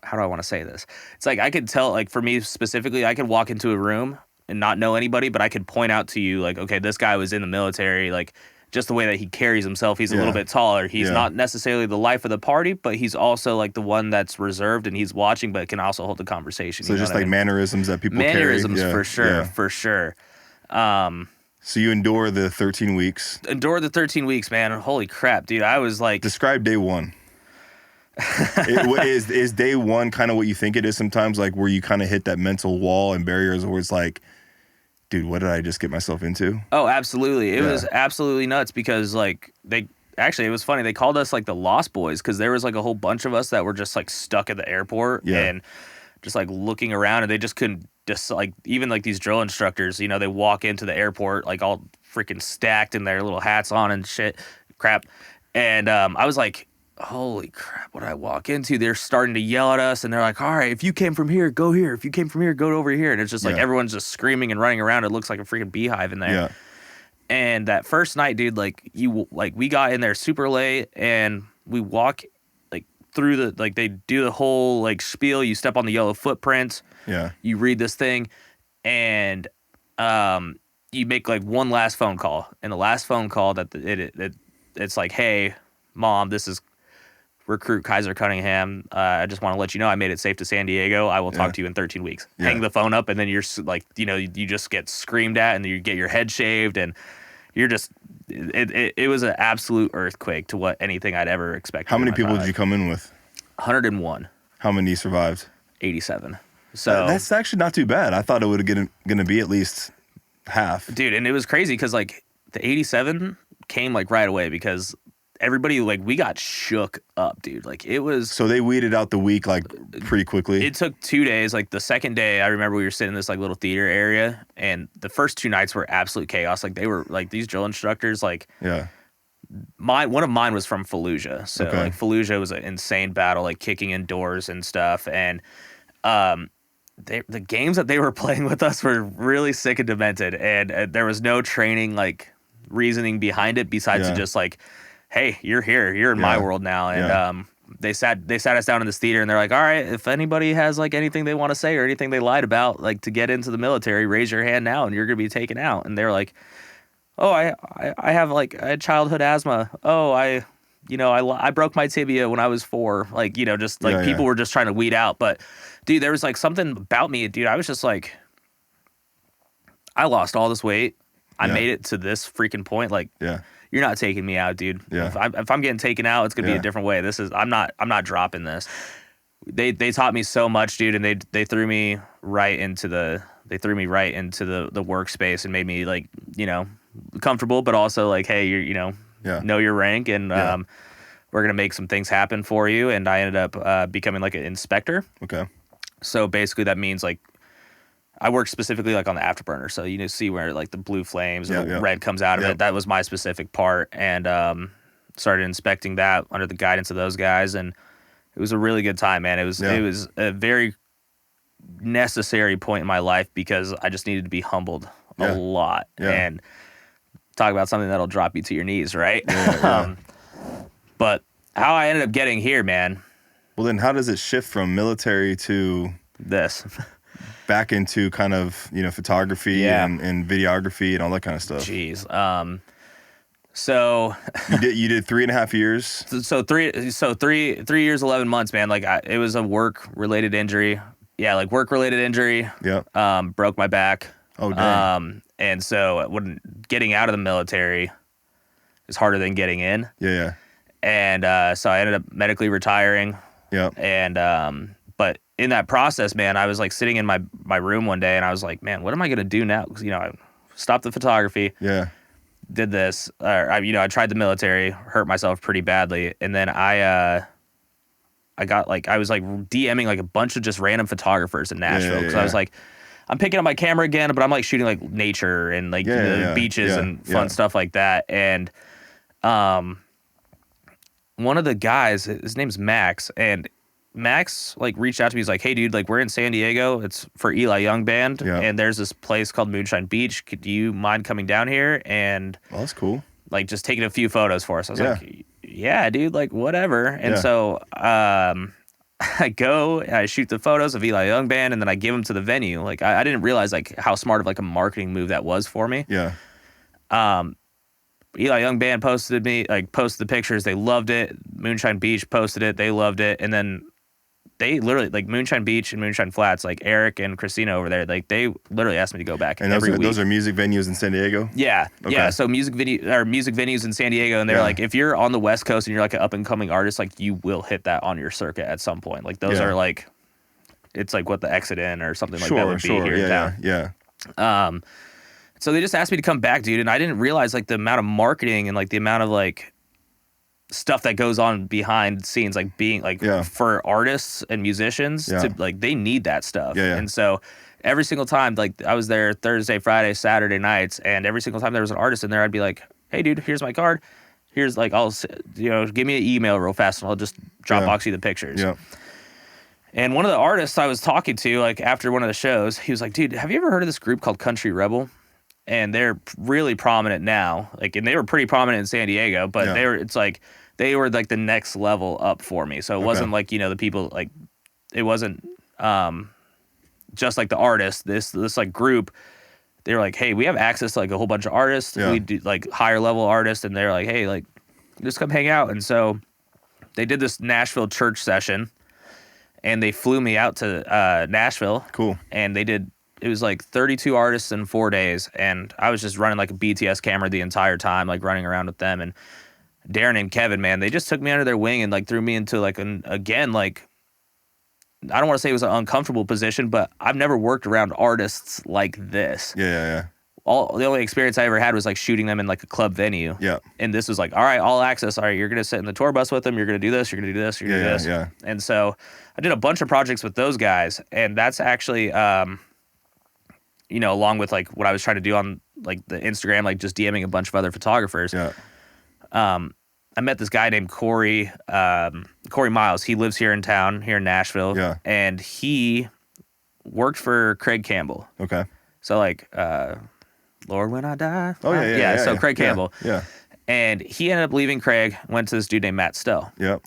how do I want to say this? It's like I could tell, like for me specifically, I could walk into a room and not know anybody, but I could point out to you like, okay, this guy was in the military, like just the way that he carries himself, he's a little bit taller. He's not necessarily the life of the party, but he's also like the one that's reserved and he's watching, but can also hold the conversation. So just like mannerisms that people carry. Mannerisms for sure. So you endure the 13 weeks. Endure the 13 weeks, man. Holy crap, dude. I was like... Describe day one. Is day one kind of what you think it is sometimes? Like where you kind of hit that mental wall and barriers where it's like, dude, what did I just get myself into? Oh, absolutely. It was absolutely nuts because like it was funny. They called us like the Lost Boys because there was like a whole bunch of us that were just like stuck at the airport and just like looking around and they just couldn't just like, even like these drill instructors, they walk into the airport like all freaking stacked and their little hats on and crap. And I was like, holy crap, what did I walk into? They're starting to yell at us and they're like, all right, if you came from here, go here. If you came from here, go over here. And it's just like everyone's just screaming and running around. It looks like a freaking beehive in there. Yeah. And that first night, dude, we got in there super late and we walk like through they do the whole like spiel. You step on the yellow footprints. Yeah. You read this thing and you make like one last phone call. And the last phone call it's like, hey, Mom, this is recruit Kaiser Cunningham. I just want to let you know I made it safe to San Diego. I will talk to you in 13 weeks. Yeah. Hang the phone up, and then you're like, you just get screamed at, and you get your head shaved, and you're just. It was an absolute earthquake to what anything I'd ever expected. How many people did you come in with? 101. How many survived? 87. So that's actually not too bad. I thought it would have going to be at least half. Dude, and it was crazy because like the 87 came like right away because everybody, like, we got shook up, dude. Like, it was... So they weeded out the week, like, pretty quickly? It took 2 days. Like, the second day, I remember we were sitting in this, like, little theater area, and the first 2 nights were absolute chaos. Like, they were, like, these drill instructors, like... Yeah. One of mine was from Fallujah. So, like, Fallujah was an insane battle, like, kicking in doors and stuff. And the games that they were playing with us were really sick and demented. And there was no training, like, reasoning behind it besides just, like... hey, you're here. You're in my world now. And they sat us down in this theater, and they're like, all right, if anybody has like anything they want to say or anything they lied about, like to get into the military, raise your hand now, and you're gonna be taken out. And they're like, oh, I have like I had childhood asthma. Oh, I broke my tibia when I was 4. Like, just like people were just trying to weed out. But dude, there was like something about me, dude. I was just like, I lost all this weight. I made it to this freaking point. Like, you're not taking me out, dude. Yeah. If I'm getting taken out, it's gonna be a different way. I'm not dropping this. They taught me so much, dude, and they threw me right into the workspace and made me like, comfortable, but also like, hey, know your rank, and we're gonna make some things happen for you. And I ended up becoming like an inspector. Okay. So basically that means like I work specifically like on the afterburner. So see where like the blue flames and the red comes out of it. That was my specific part, and started inspecting that under the guidance of those guys, and it was a really good time, man. It was a very necessary point in my life because I just needed to be humbled a lot and talk about something that'll drop you to your knees, right? But how I ended up getting here, man. Well, then how does it shift from military to this? Back into kind of, photography and videography and all that kind of stuff. Jeez. So you did 3.5 years. So 3 years, 11 months, man. Like it was a work related injury. Yeah. Like work related injury. Yeah. Broke my back. Oh, dang. And so when getting out of the military is harder than getting in. Yeah. And, so I ended up medically retiring. Yeah. And, but in that process, man, I was like sitting in my room one day and I was like, man, what am I going to do now? Because, I stopped the photography. Yeah. Did this. I tried the military, hurt myself pretty badly. And then I got like, I was like DMing like a bunch of just random photographers in Nashville. Because I was like, I'm picking up my camera again, but I'm like shooting like nature and like beaches and fun stuff like that. And one of the guys, his name's Max, and Max like reached out to me. He's like, hey dude, like we're in San Diego. It's for Eli Young Band. Yeah. And there's this place called Moonshine Beach. Do you mind coming down here? And that's cool. Like just taking a few photos for us. I was like, yeah, dude, like whatever. And so I go and I shoot the photos of Eli Young Band, and then I give them to the venue. Like I didn't realize like how smart of like a marketing move that was for me. Yeah. Eli Young Band posted the pictures. They loved it. Moonshine Beach posted it. They loved it. And then they literally, like Moonshine Beach and Moonshine Flats, like Eric and Christina over there, like they literally asked me to go back every week. Those are music venues in San Diego? Yeah. Okay. Yeah. So music venues in San Diego. And they're like, if you're on the West Coast and you're like an up and coming artist, like you will hit that on your circuit at some point. Like those are like, it's like what the Exit In or something like that would be here in town. Yeah. So they just asked me to come back, dude. And I didn't realize like the amount of marketing and like the amount of like stuff that goes on behind scenes, like being like for artists and musicians to like, they need that stuff. And so every single time, like I was there Thursday, Friday, Saturday nights, and every single time there was an artist in there, I'd be like, hey dude, here's my card. Here's like, give me an email real fast and I'll just Dropbox you the pictures. Yeah. And one of the artists I was talking to, like after one of the shows, he was like, dude, have you ever heard of this group called Country Rebel? And they're really prominent now. Like, and they were pretty prominent in San Diego, but they were like the next level up for me. So it wasn't like, the people like, it wasn't just like the artists, this like group, they were like, hey, we have access to like a whole bunch of artists. We do like higher level artists. And they're like, hey, like just come hang out. And so they did this Nashville church session and they flew me out to Nashville. Cool. And it was like 32 artists in 4 days, and I was just running like a BTS camera the entire time, like running around with them. And Darren and Kevin, man, they just took me under their wing and like threw me into like again, like I don't want to say it was an uncomfortable position, but I've never worked around artists like this. Yeah. The only experience I ever had was like shooting them in like a club venue. Yeah. And this was like, all right, all access. All right, you're gonna sit in the tour bus with them. You're gonna do this. You're gonna do this. You're gonna do this. Yeah. And so I did a bunch of projects with those guys, and that's actually along with like what I was trying to do on like the Instagram, like just DMing a bunch of other photographers. Yeah. I met this guy named Corey Miles. He lives here in town, here in Nashville. Yeah. And he worked for Craig Campbell. Okay. So like, Lord, When I Die. Oh yeah. So Craig Campbell. Yeah. And he ended up leaving Craig, went to this dude named Matt Stowe. Yep.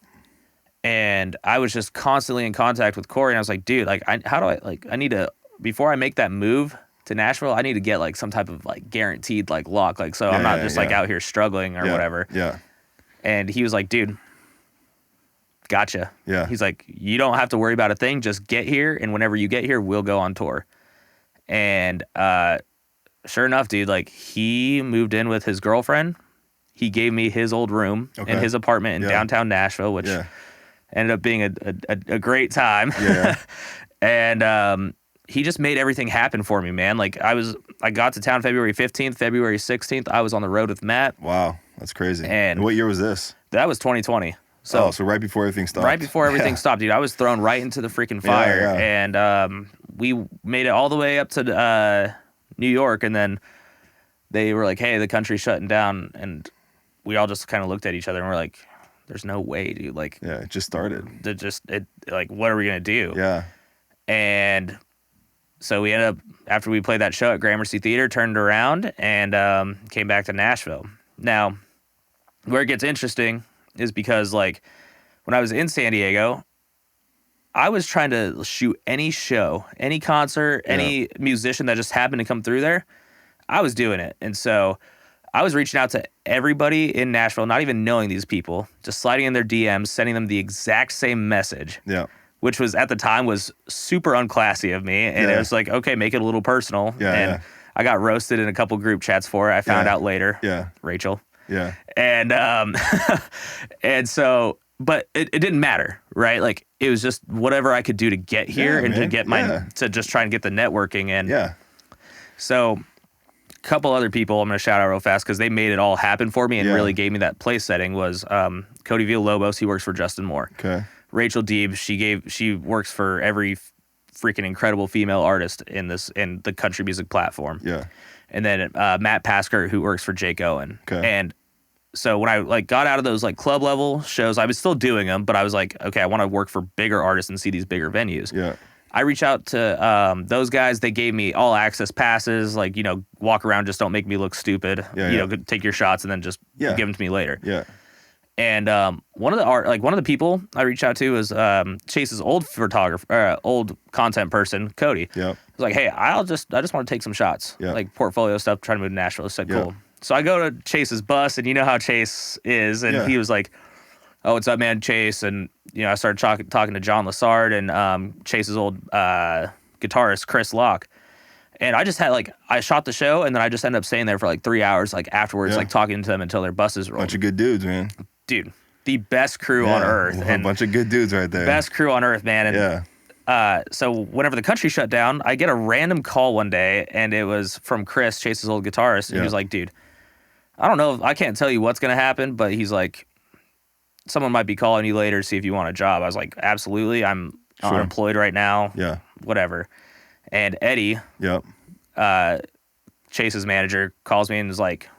And I was just constantly in contact with Corey, and I was like, dude, like, I need to, before I make that move to Nashville, I need to get like some type of like guaranteed like lock, like, so I'm not just like out here struggling or whatever. Yeah. And he was like, dude, gotcha. Yeah. He's like, you don't have to worry about a thing. Just get here, and whenever you get here, we'll go on tour. And sure enough, dude, like, he moved in with his girlfriend. He gave me his old room in his apartment in downtown Nashville, which ended up being a great time. Yeah. And he just made everything happen for me, man. Like, I got to town February 15th, February 16th. I was on the road with Matt. Wow, that's crazy. And what year was this? That was 2020. So right before everything stopped. Right before everything stopped, dude. I was thrown right into the freaking fire. And we made it all the way up to New York, and then they were like, hey, the country's shutting down. And we all just kind of looked at each other and we're like, there's no way, dude. Like, yeah, it just started. Like, what are we going to do? Yeah. And so we ended up, after we played that show at Gramercy Theater, turned around and came back to Nashville. Now, where it gets interesting is because, like, when I was in San Diego, I was trying to shoot any show, any concert, any musician that just happened to come through there. I was doing it. And so I was reaching out to everybody in Nashville, not even knowing these people, just sliding in their DMs, sending them the exact same message. Yeah. Which was, at the time, was super unclassy of me. And it was like, okay, make it a little personal. And I got roasted in a couple group chats for it. I found out later. Yeah. Rachel. Yeah. And and so, but it didn't matter, right? Like, it was just whatever I could do to get here and to get to just try and get the networking. And so a couple other people I'm going to shout out real fast because they made it all happen for me and really gave me that place setting was Cody Villalobos. He works for Justin Moore. Okay. Rachel Deeb, she works for every freaking incredible female artist in the country music platform. Yeah. And then Matt Pasker, who works for Jake Owen. Okay. And so when I like got out of those like club level shows, I was still doing them, but I was like, okay, I want to work for bigger artists and see these bigger venues. Yeah. I reached out to those guys. They gave me all access passes, like, you know, walk around, just don't make me look stupid. You know, take your shots and then just give them to me later. Yeah. And one of the people I reached out to was Chase's old photographer, old content person, Cody. Yeah. I was like, hey, I just want to take some shots, like portfolio stuff, trying to move to Nashville. I said, cool. So I go to Chase's bus, and you know how Chase is, and he was like, oh, what's up, man, Chase? And, you know, I started talking to John Lassard and Chase's old guitarist, Chris Locke. And I just had, like, I shot the show, and then I just ended up staying there for, like, 3 hours, like, afterwards, like, talking to them until their buses rolled. Bunch of good dudes, man. Dude, the best crew on earth. A bunch of good dudes right there. Best crew on earth, man. And so whenever the country shut down, I get a random call one day, and it was from Chris, Chase's old guitarist. And he was like, dude, I don't know. I can't tell you what's going to happen, but he's like, someone might be calling you later to see if you want a job. I was like, absolutely. I'm unemployed right now. Yeah. Whatever. And Eddie, Chase's manager, calls me and is like,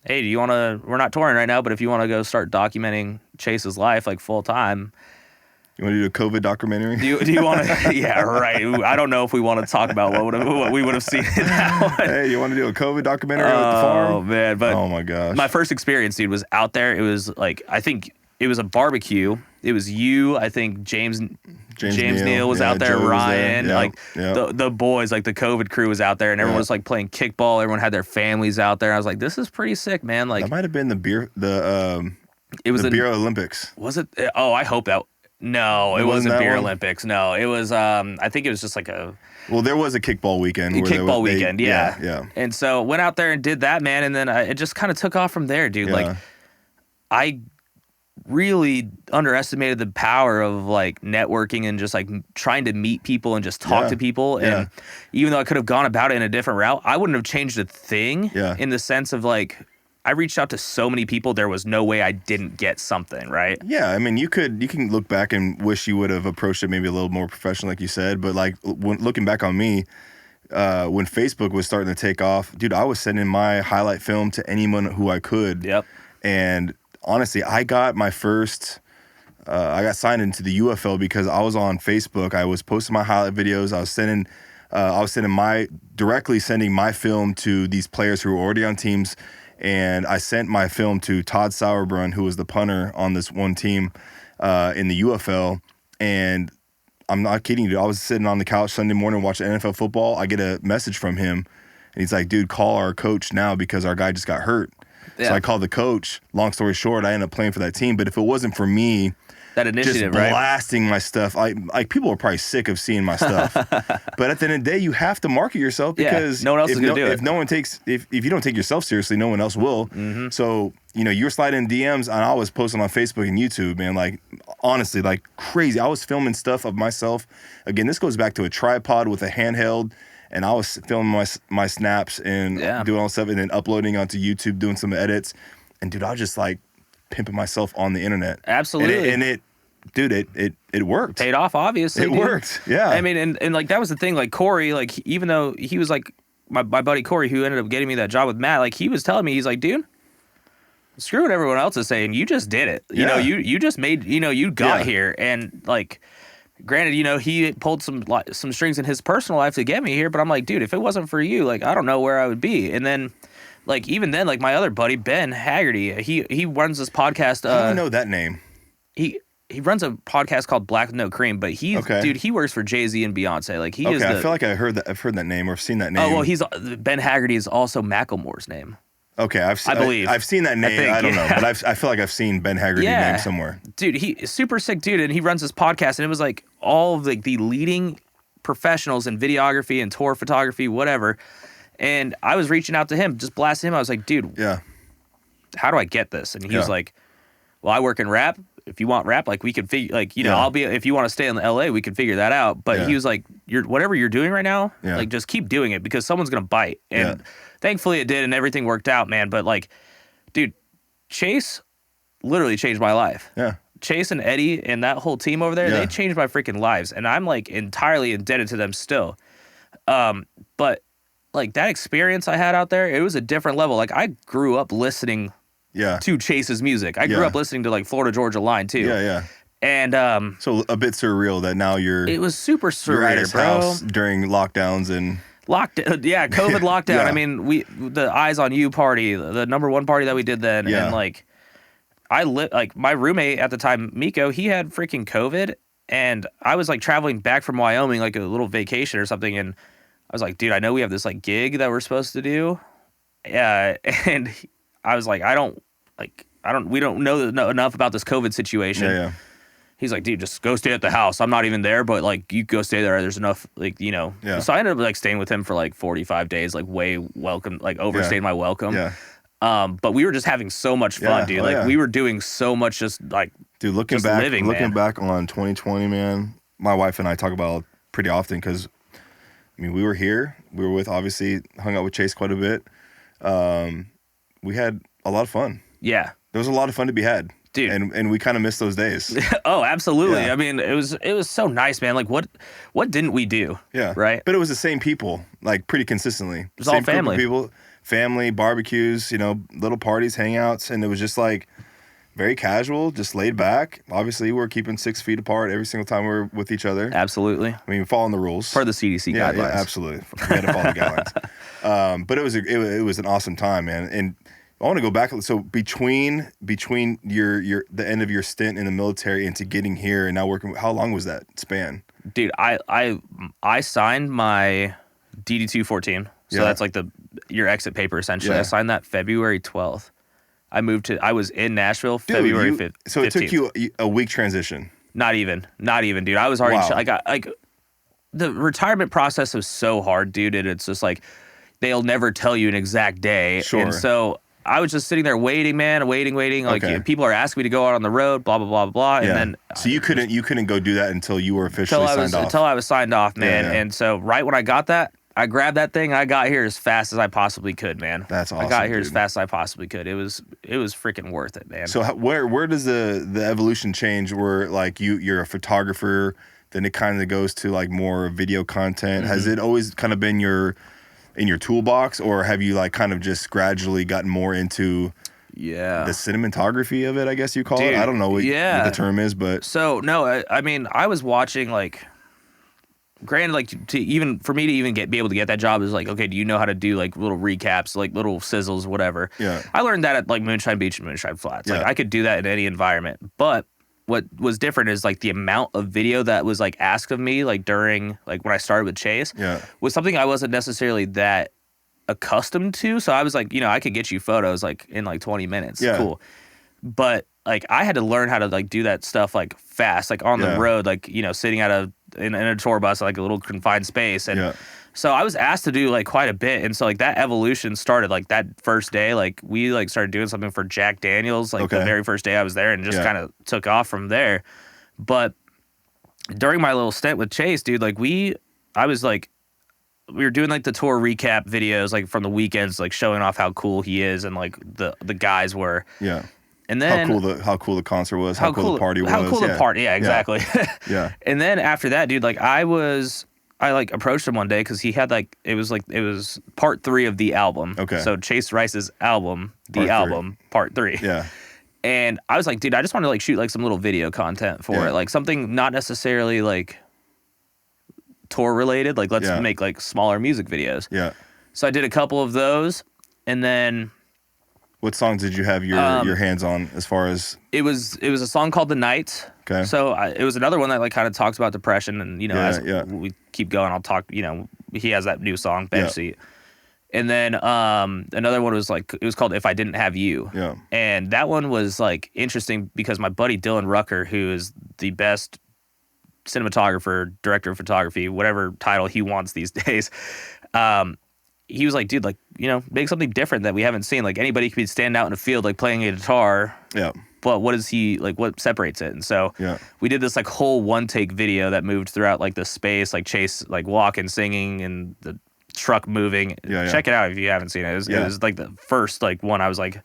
hey, we're not touring right now, but if you want to go start documenting Chase's life, like, full time. You want to do a COVID documentary? Do you want to? Yeah, right. I don't know if we want to talk about what we would have seen in that one. Hey, you want to do a COVID documentary at the farm? Oh, man. But oh, my gosh. My first experience, dude, was out there. It was like, I think it was a barbecue. It was you, I think James Neal was out there, Ryan, like the boys, like the COVID crew was out there, and everyone was like playing kickball. Everyone had their families out there. I was like, this is pretty sick, man. Like, that might have been the beer Olympics. Was it? Oh, I hope that. No, it wasn't Beer Olympics. No, it was. I think it was just like a. Well, there was a kickball weekend. Yeah. And so went out there and did that, man, and then it just kind of took off from there, dude. Yeah. Like, I really underestimated the power of like networking and just like trying to meet people and just talk to people. And even though I could have gone about it in a different route, I wouldn't have changed a thing in the sense of like, I reached out to so many people, there was no way I didn't get something, right? Yeah, I mean, you can look back and wish you would have approached it maybe a little more professional, like you said. But like looking back on me, when Facebook was starting to take off, dude, I was sending my highlight film to anyone who I could. Yep. And honestly, I got my first. I got signed into the UFL because I was on Facebook. I was posting my highlight videos. I was sending my film to these players who were already on teams. And I sent my film to Todd Sauerbrunn, who was the punter on this one team. in the UFL, and I'm not kidding you. I was sitting on the couch Sunday morning watching NFL football. I get a message from him, and he's like, dude, call our coach now because our guy just got hurt. Yeah. So I called the coach. Long story short, I ended up playing for that team. But if it wasn't for me, that initiative, just blasting my stuff, like people are probably sick of seeing my stuff. But at the end of the day, you have to market yourself because no one else is going to do it. If no one takes, if you don't take yourself seriously, no one else will. Mm-hmm. So you were sliding DMs, and I was posting on Facebook and YouTube, man. Like honestly, like crazy. I was filming stuff of myself. Again, this goes back to a tripod with a handheld. And I was filming my snaps and doing all stuff and then uploading onto YouTube, doing some edits. And dude, I was just like pimping myself on the internet. Absolutely. And it worked. Paid off, obviously. It worked. Yeah. I mean, and like that was the thing. Like Corey, like even though he was like my buddy Corey, who ended up getting me that job with Matt, like he was telling me, he's like, dude, screw what everyone else is saying. You just did it. You know, you just made, you got here. And like, granted, he pulled some strings in his personal life to get me here, but I'm like, dude, if it wasn't for you, like, I don't know where I would be. And then, like, even then, like, my other buddy, Ben Haggerty, he runs this podcast. I don't know that name. He runs a podcast called Black with No Cream, but dude, he works for Jay-Z and Beyonce. Like, he is I feel like I've heard that name or seen that name. Oh, well, Ben Haggerty is also Macklemore's name. Okay, I believe I've seen that name. I don't know, but I feel like I've seen Ben Haggerty's name somewhere. Dude, he's super sick dude, and he runs this podcast, and it was like all of the leading professionals in videography and tour photography, whatever. And I was reaching out to him, just blasting him. I was like, dude, how do I get this? And he was like, well, I work in rap. If you want rap, like we can figure, like I'll be. If you want to stay in LA, we can figure that out. But he was like, whatever you're doing right now, like just keep doing it because someone's gonna bite. And thankfully it did, and everything worked out, man. But like, dude, Chase literally changed my life. Yeah. Chase and Eddie and that whole team over there, they changed my freaking lives, and I'm like entirely indebted to them still. But like that experience I had out there, it was a different level. Like I grew up listening. To Chase's music. I grew up listening to like Florida Georgia Line too. Yeah. And so a bit surreal that now it was super surreal, you're at his bro. house during lockdowns and COVID lockdown. I mean, the Eyes on You party, the #1 party that we did then, and like like my roommate at the time, Miko, he had freaking COVID, and I was like traveling back from Wyoming, like a little vacation or something, and I was like, dude, I know we have this like gig that we're supposed to do, and I was like, we don't know enough about this COVID situation. Yeah. He's like, dude, just go stay at the house. I'm not even there, but like, you go stay there. There's enough, like, Yeah. So I ended up like staying with him for like 45 days, like way welcome, like overstayed my welcome. Yeah. But we were just having so much fun, dude. We were doing so much, just like, dude, looking back on 2020, man, my wife and I talk about it pretty often because, I mean, we were here. We were hung out with Chase quite a bit. We had a lot of fun. Yeah. There was a lot of fun to be had. Dude. And we kind of missed those days. Oh, absolutely. Yeah. I mean, it was so nice, man. Like what didn't we do? Yeah. Right? But it was the same people, like pretty consistently. It was all family. Family, barbecues, little parties, hangouts, and it was just like very casual, just laid back. Obviously, we're keeping 6 feet apart every single time we're with each other. Absolutely. I mean, following the rules. Per the CDC guidelines. Yeah, absolutely. We had to follow the guidelines. But it was an awesome time, man. And I want to go back. So between the end of your stint in the military into getting here and now working, how long was that span? Dude, I signed my DD-214. So that's like your exit paper essentially. Yeah. I signed that February 12th. I was in Nashville February 5th. So it 15th. Took you a week transition. Not even, dude. I was already I got like the retirement process was so hard, dude, and it's just like they'll never tell you an exact day. Sure. And so I was just sitting there waiting, man, waiting. Like people are asking me to go out on the road, blah blah blah blah. And then so you couldn't go do that until you were officially signed off. Until I was signed off, man. Yeah. And so right when I got that, I grabbed that thing. I got here as fast as I possibly could, man. That's awesome. I got here as fast as I possibly could. It was freaking worth it, man. So where does the evolution change? Where like you're a photographer, then it kind of goes to like more video content. Mm-hmm. Has it always kind of been in your toolbox, or have you like kind of just gradually gotten more into the cinematography of it? I guess you call it. I don't know what the term is, but so no, I mean I was watching like. Granted, like for me to even be able to get that job is like, okay, do you know how to do like little recaps, like little sizzles, whatever? Yeah. I learned that at like Moonshine Beach and Moonshine Flats. Like I could do that in any environment, but what was different is like the amount of video that was like asked of me like during like when I started with Chase was something I wasn't necessarily that accustomed to. So I was like, I could get you photos like in like 20 minutes. Yeah. Cool. But like I had to learn how to like do that stuff like fast, like on the road, like, sitting in a tour bus, like a little confined space. And so I was asked to do like quite a bit. And so like that evolution started like that first day, like we like started doing something for Jack Daniels, like the very first day I was there, and just kind of took off from there. But during my little stint with Chase, dude, like we were doing like the tour recap videos, like from the weekends, like showing off how cool he is and like the guys were. Yeah. And then how cool the concert was, how cool the party was. How cool the party, yeah, exactly. Yeah. And then after that, dude, like I like approached him one day because he had like it was part 3 of the album. Okay. So Chase Rice's album, part 3. Yeah. And I was like, dude, I just want to like shoot like some little video content for it, like something not necessarily like tour related. Like let's make like smaller music videos. Yeah. So I did a couple of those, and then. What songs did you have your hands on as far as? It was a song called The Night. Okay. So it was another one that like kind of talks about depression, and as we keep going, I'll talk. He has that new song, Bench Seat, and then another one was like it was called If I Didn't Have You. Yeah. And that one was like interesting because my buddy Dylan Rucker, who is the best cinematographer, director of photography, whatever title he wants these days. He was like, dude, like, make something different that we haven't seen. Like anybody could stand out in a field, like playing a guitar. Yeah. But what is he like? What separates it? And so we did this like whole 1-take video that moved throughout like the space, like Chase like walking, singing, and the truck moving. Check it out if you haven't seen it. It was like the first like one. I was like,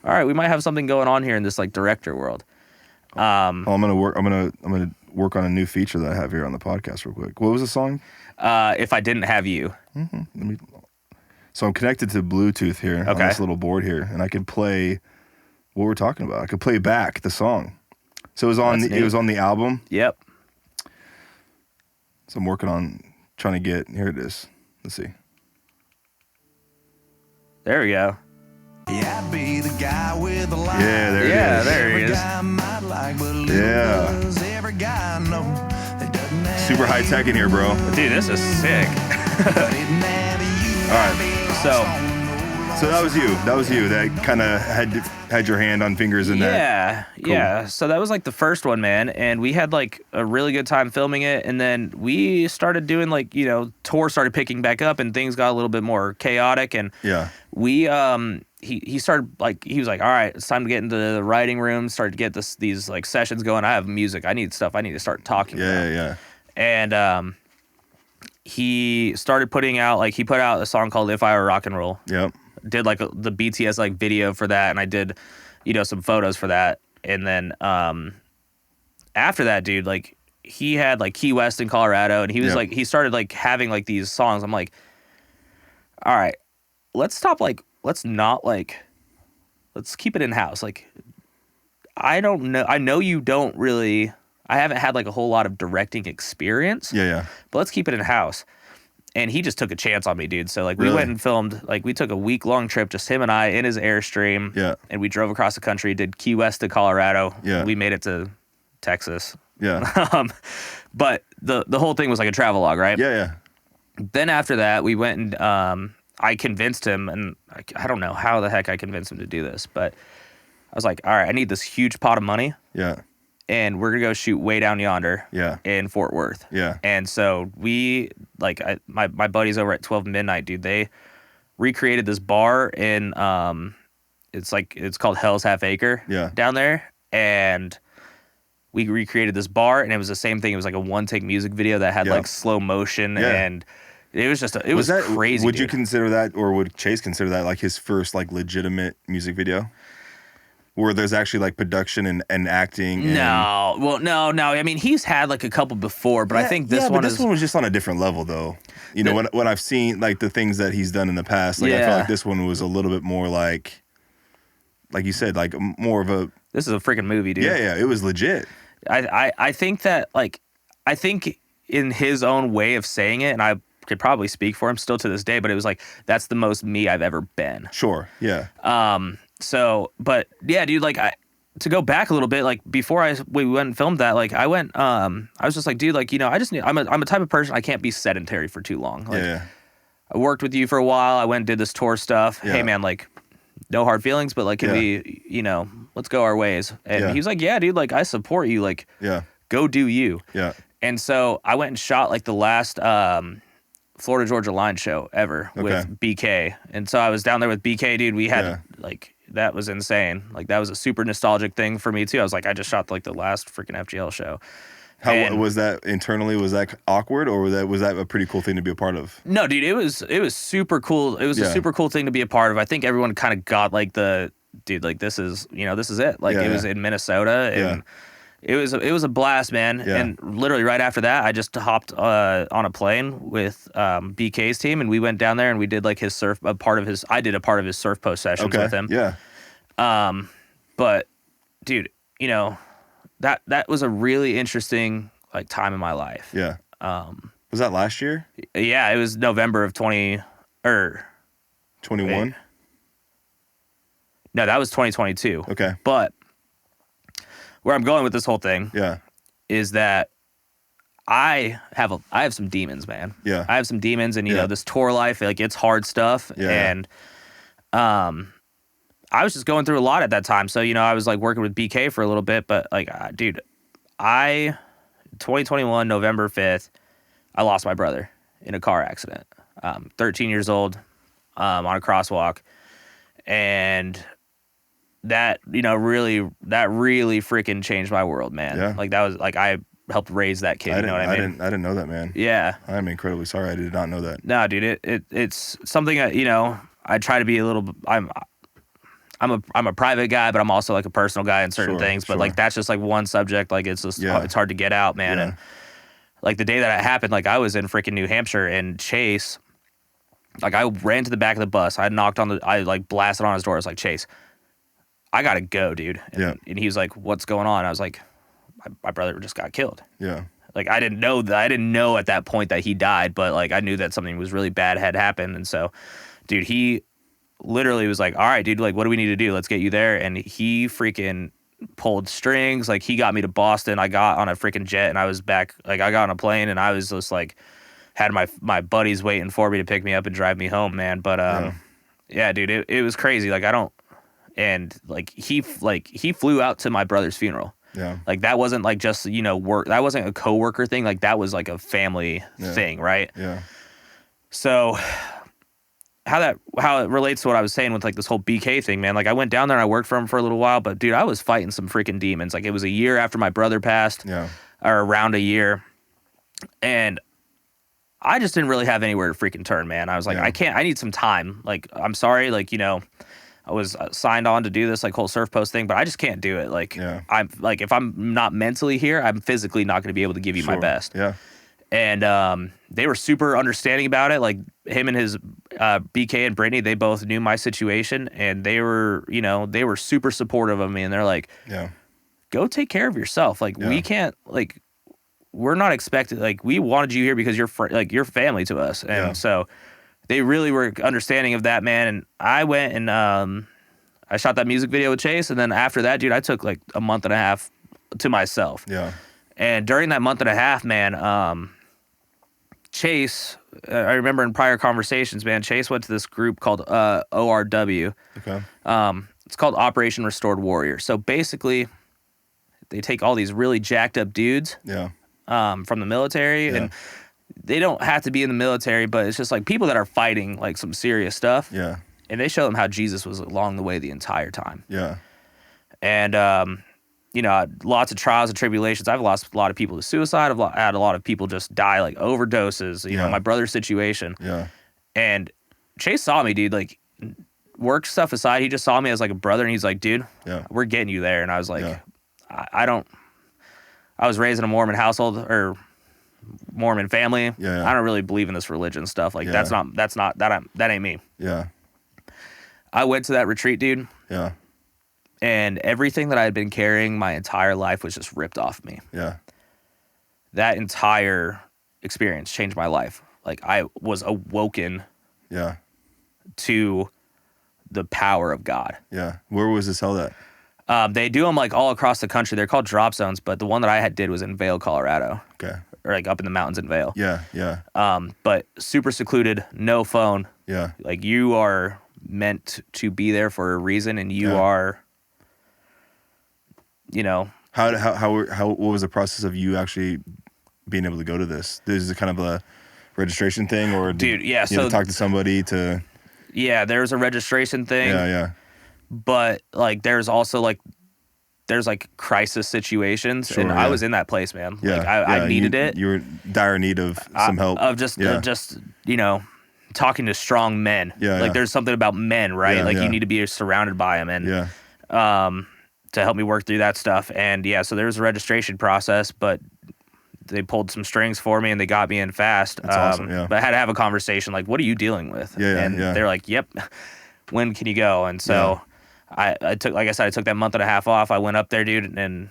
all right, we might have something going on here in this like director world. I'm gonna work on a new feature that I have here on the podcast real quick. What was the song? If I Didn't Have You. Mm-hmm. So I'm connected to Bluetooth here on this little board here, and I could play what we're talking about. I could play back the song. So it was on the album. Yep. So I'm working on trying to get. Here it is. Let's see. There we go. Yeah, there it is. There he is. Yeah. Super high tech in here, bro. Dude, this is sick. All right. So that was you. That kind of had your hand on fingers in that. Cool. Yeah. So that was like the first one, man. And we had like a really good time filming it. And then we started doing like, tour started picking back up and things got a little bit more chaotic. And we, he started like, he was like, all right, it's time to get into the writing room, start to get these like sessions going. I have music. I need stuff I need to start talking about. Yeah. And, he started putting out like he put out a song called If I Were Rock and Roll. Yep. Did like the BTS like video for that, and I did some photos for that. And then after that, dude, like he had like Key West in Colorado, and he was like he started like having like these songs. I'm like, all right, let's keep it in house. Like I don't know. I know you don't really. I haven't had like a whole lot of directing experience. Yeah. But let's keep it in house. And he just took a chance on me, dude. So like we went and filmed, like we took a week-long trip, just him and I in his Airstream. Yeah. And we drove across the country, did Key West to Colorado. Yeah. We made it to Texas. Yeah. But the whole thing was like a travelogue, right? Yeah. Then after that, we went and I convinced him, and I don't know how the heck I convinced him to do this, but I was like, all right, I need this huge pot of money. Yeah. And we're gonna go shoot Way Down Yonder in Fort Worth. Yeah. And so we my buddies over at 12 Midnight, dude, they recreated this bar in it's called Hell's Half Acre down there. And we recreated this bar, and it was the same thing. It was like a 1-take music video that had like slow motion and it was just it was crazy. Would you consider that, or would Chase consider that like his first like legitimate music video? Where there's actually like production and acting. No. I mean, he's had like a couple before, but I think this one was just on a different level, though. When I've seen like the things that he's done in the past, like I feel like this one was a little bit more like you said, like more of a. This is a freaking movie, dude. Yeah, it was legit. I think that like I think in his own way of saying it, and I could probably speak for him still to this day, but it was like that's the most me I've ever been. Sure. Yeah. So, but yeah, dude, like to go back a little bit, like before we went and filmed that, like I was just like, dude, like, I just need, I'm a type of person, I can't be sedentary for too long. Like, Yeah. I worked with you for a while. I went and did this tour stuff. Yeah. Hey man, like, no hard feelings, but like, can we, let's go our ways. And he was like, yeah, dude, like I support you. Like, go do you. Yeah. And so I went and shot like the last Florida Georgia Line show ever with BK. And so I was down there with BK, dude. We had like, that was insane. Like that was a super nostalgic thing for me too. I was like, I just shot like the last freaking FGL show. How was that internally? Was that awkward, or was that a pretty cool thing to be a part of? No, dude, it was super cool. It was a super cool thing to be a part of. I think everyone kind of got like like this is it. Like it was in Minnesota, and it was a blast, man. Yeah. And literally right after that, I just hopped on a plane with BK's team, and we went down there and we did like I did a part of his surf post sessions with him. Yeah. But dude, that was a really interesting like time in my life. Yeah. Was that last year? Yeah, it was November of 21. No, that was 2022. Okay. But where I'm going with this whole thing is that I have some demons, man. Yeah. I have some demons, and this tour life, like it's hard stuff. Yeah. And I was just going through a lot at that time. So, I was like working with BK for a little bit, but like, dude, 2021, November 5th, I lost my brother in a car accident. 13 years old, on a crosswalk. And that, really freaking changed my world, man. Yeah. Like that was like, I helped raise that kid. You know what I mean? I didn't know that, man. Yeah. I'm incredibly sorry. I did not know that. No, dude, it's something that, I try to be a little, I'm a private guy, but I'm also like a personal guy in certain things. But like that's just like one subject. Like it's just it's hard to get out, man. Yeah. And like the day that it happened, like I was in freaking New Hampshire, and Chase, like I ran to the back of the bus. I like blasted on his door. I was like, Chase, I gotta go, dude. And he was like, what's going on? I was like, my brother just got killed. Yeah. Like I didn't know at that point that he died, but like I knew that something was really bad had happened. And so, dude, he literally was like, all right, dude, like, what do we need to do? Let's get you there. And he freaking pulled strings. Like, he got me to Boston. I got on a freaking jet, and I was back. Like, I got on a plane, and I was just like, had my buddies waiting for me to pick me up and drive me home, man. But yeah, dude, it was crazy. Like, he flew out to my brother's funeral. Yeah. Like, that wasn't like just, work. That wasn't a coworker thing. Like, that was like a family thing, right? Yeah. So how it relates to what I was saying with like this whole BK thing, man. Like I went down there and I worked for him for a little while, but dude, I was fighting some freaking demons. Like it was a year after my brother passed, or around a year, and I just didn't really have anywhere to freaking turn, man. I was like, I need some time. Like, I'm sorry, like, I was signed on to do this like whole surf post thing, but I just can't do it. Like, I'm like, if I'm not mentally here, I'm physically not going to be able to give you my best. Yeah. And they were super understanding about it. Like him and his BK and Brittany, they both knew my situation, and they were super supportive of me. And they're like, go take care of yourself. Like we can't, like, we're not expected. Like we wanted you here because you're you're family to us. And so they really were understanding of that, man. And I went and I shot that music video with Chase. And then after that, dude, I took like a month and a half to myself. Yeah. And during that month and a half, man, Chase, I remember in prior conversations, man, Chase went to this group called ORW. Okay. It's called Operation Restored Warrior. So basically, they take all these really jacked up dudes from the military, and they don't have to be in the military, but it's just like people that are fighting like some serious stuff. Yeah. And they show them how Jesus was along the way the entire time. Yeah. And, lots of trials and tribulations. I've lost a lot of people to suicide. I've had a lot of people just die, like overdoses, my brother's situation. Yeah. And Chase saw me, dude, like work stuff aside, he just saw me as like a brother, and he's like, dude, we're getting you there. And I was like, I was raised in a Mormon household or Mormon family. Yeah. I don't really believe in this religion stuff. Like that ain't me. Yeah. I went to that retreat, dude. Yeah. And everything that I had been carrying my entire life was just ripped off of me. Yeah. That entire experience changed my life. Like I was awoken to the power of God. Yeah. Where was this held at? They do them like all across the country. They're called drop zones, but the one that I did was in Vail, Colorado, Okay. or like up in the mountains in Vail. Yeah. But super secluded, no phone. Yeah. Like you are meant to be there for a reason, and you Yeah. are, you know. What was the process of you actually being able to go to this? Is it kind of a registration thing, or Dude, yeah. you had So to talk to somebody to? yeah, there's a registration thing. Yeah. But like, there's also like crisis situations, Sure, and yeah. I was in that place, man. Yeah. Like I needed it. You were dire need of some help. Of just talking to strong men. Yeah, Like yeah. there's something about men, right? Yeah, like yeah. you need to be surrounded by them, and Yeah. to help me work through that stuff. And yeah, so there was a registration process, but they pulled some strings for me and they got me in fast. That's awesome, yeah. But I had to have a conversation like, what are you dealing with? Yeah, and yeah. they're like, yep, when can you go? And so I took, like I said, I took that month and a half off. I went up there, dude, and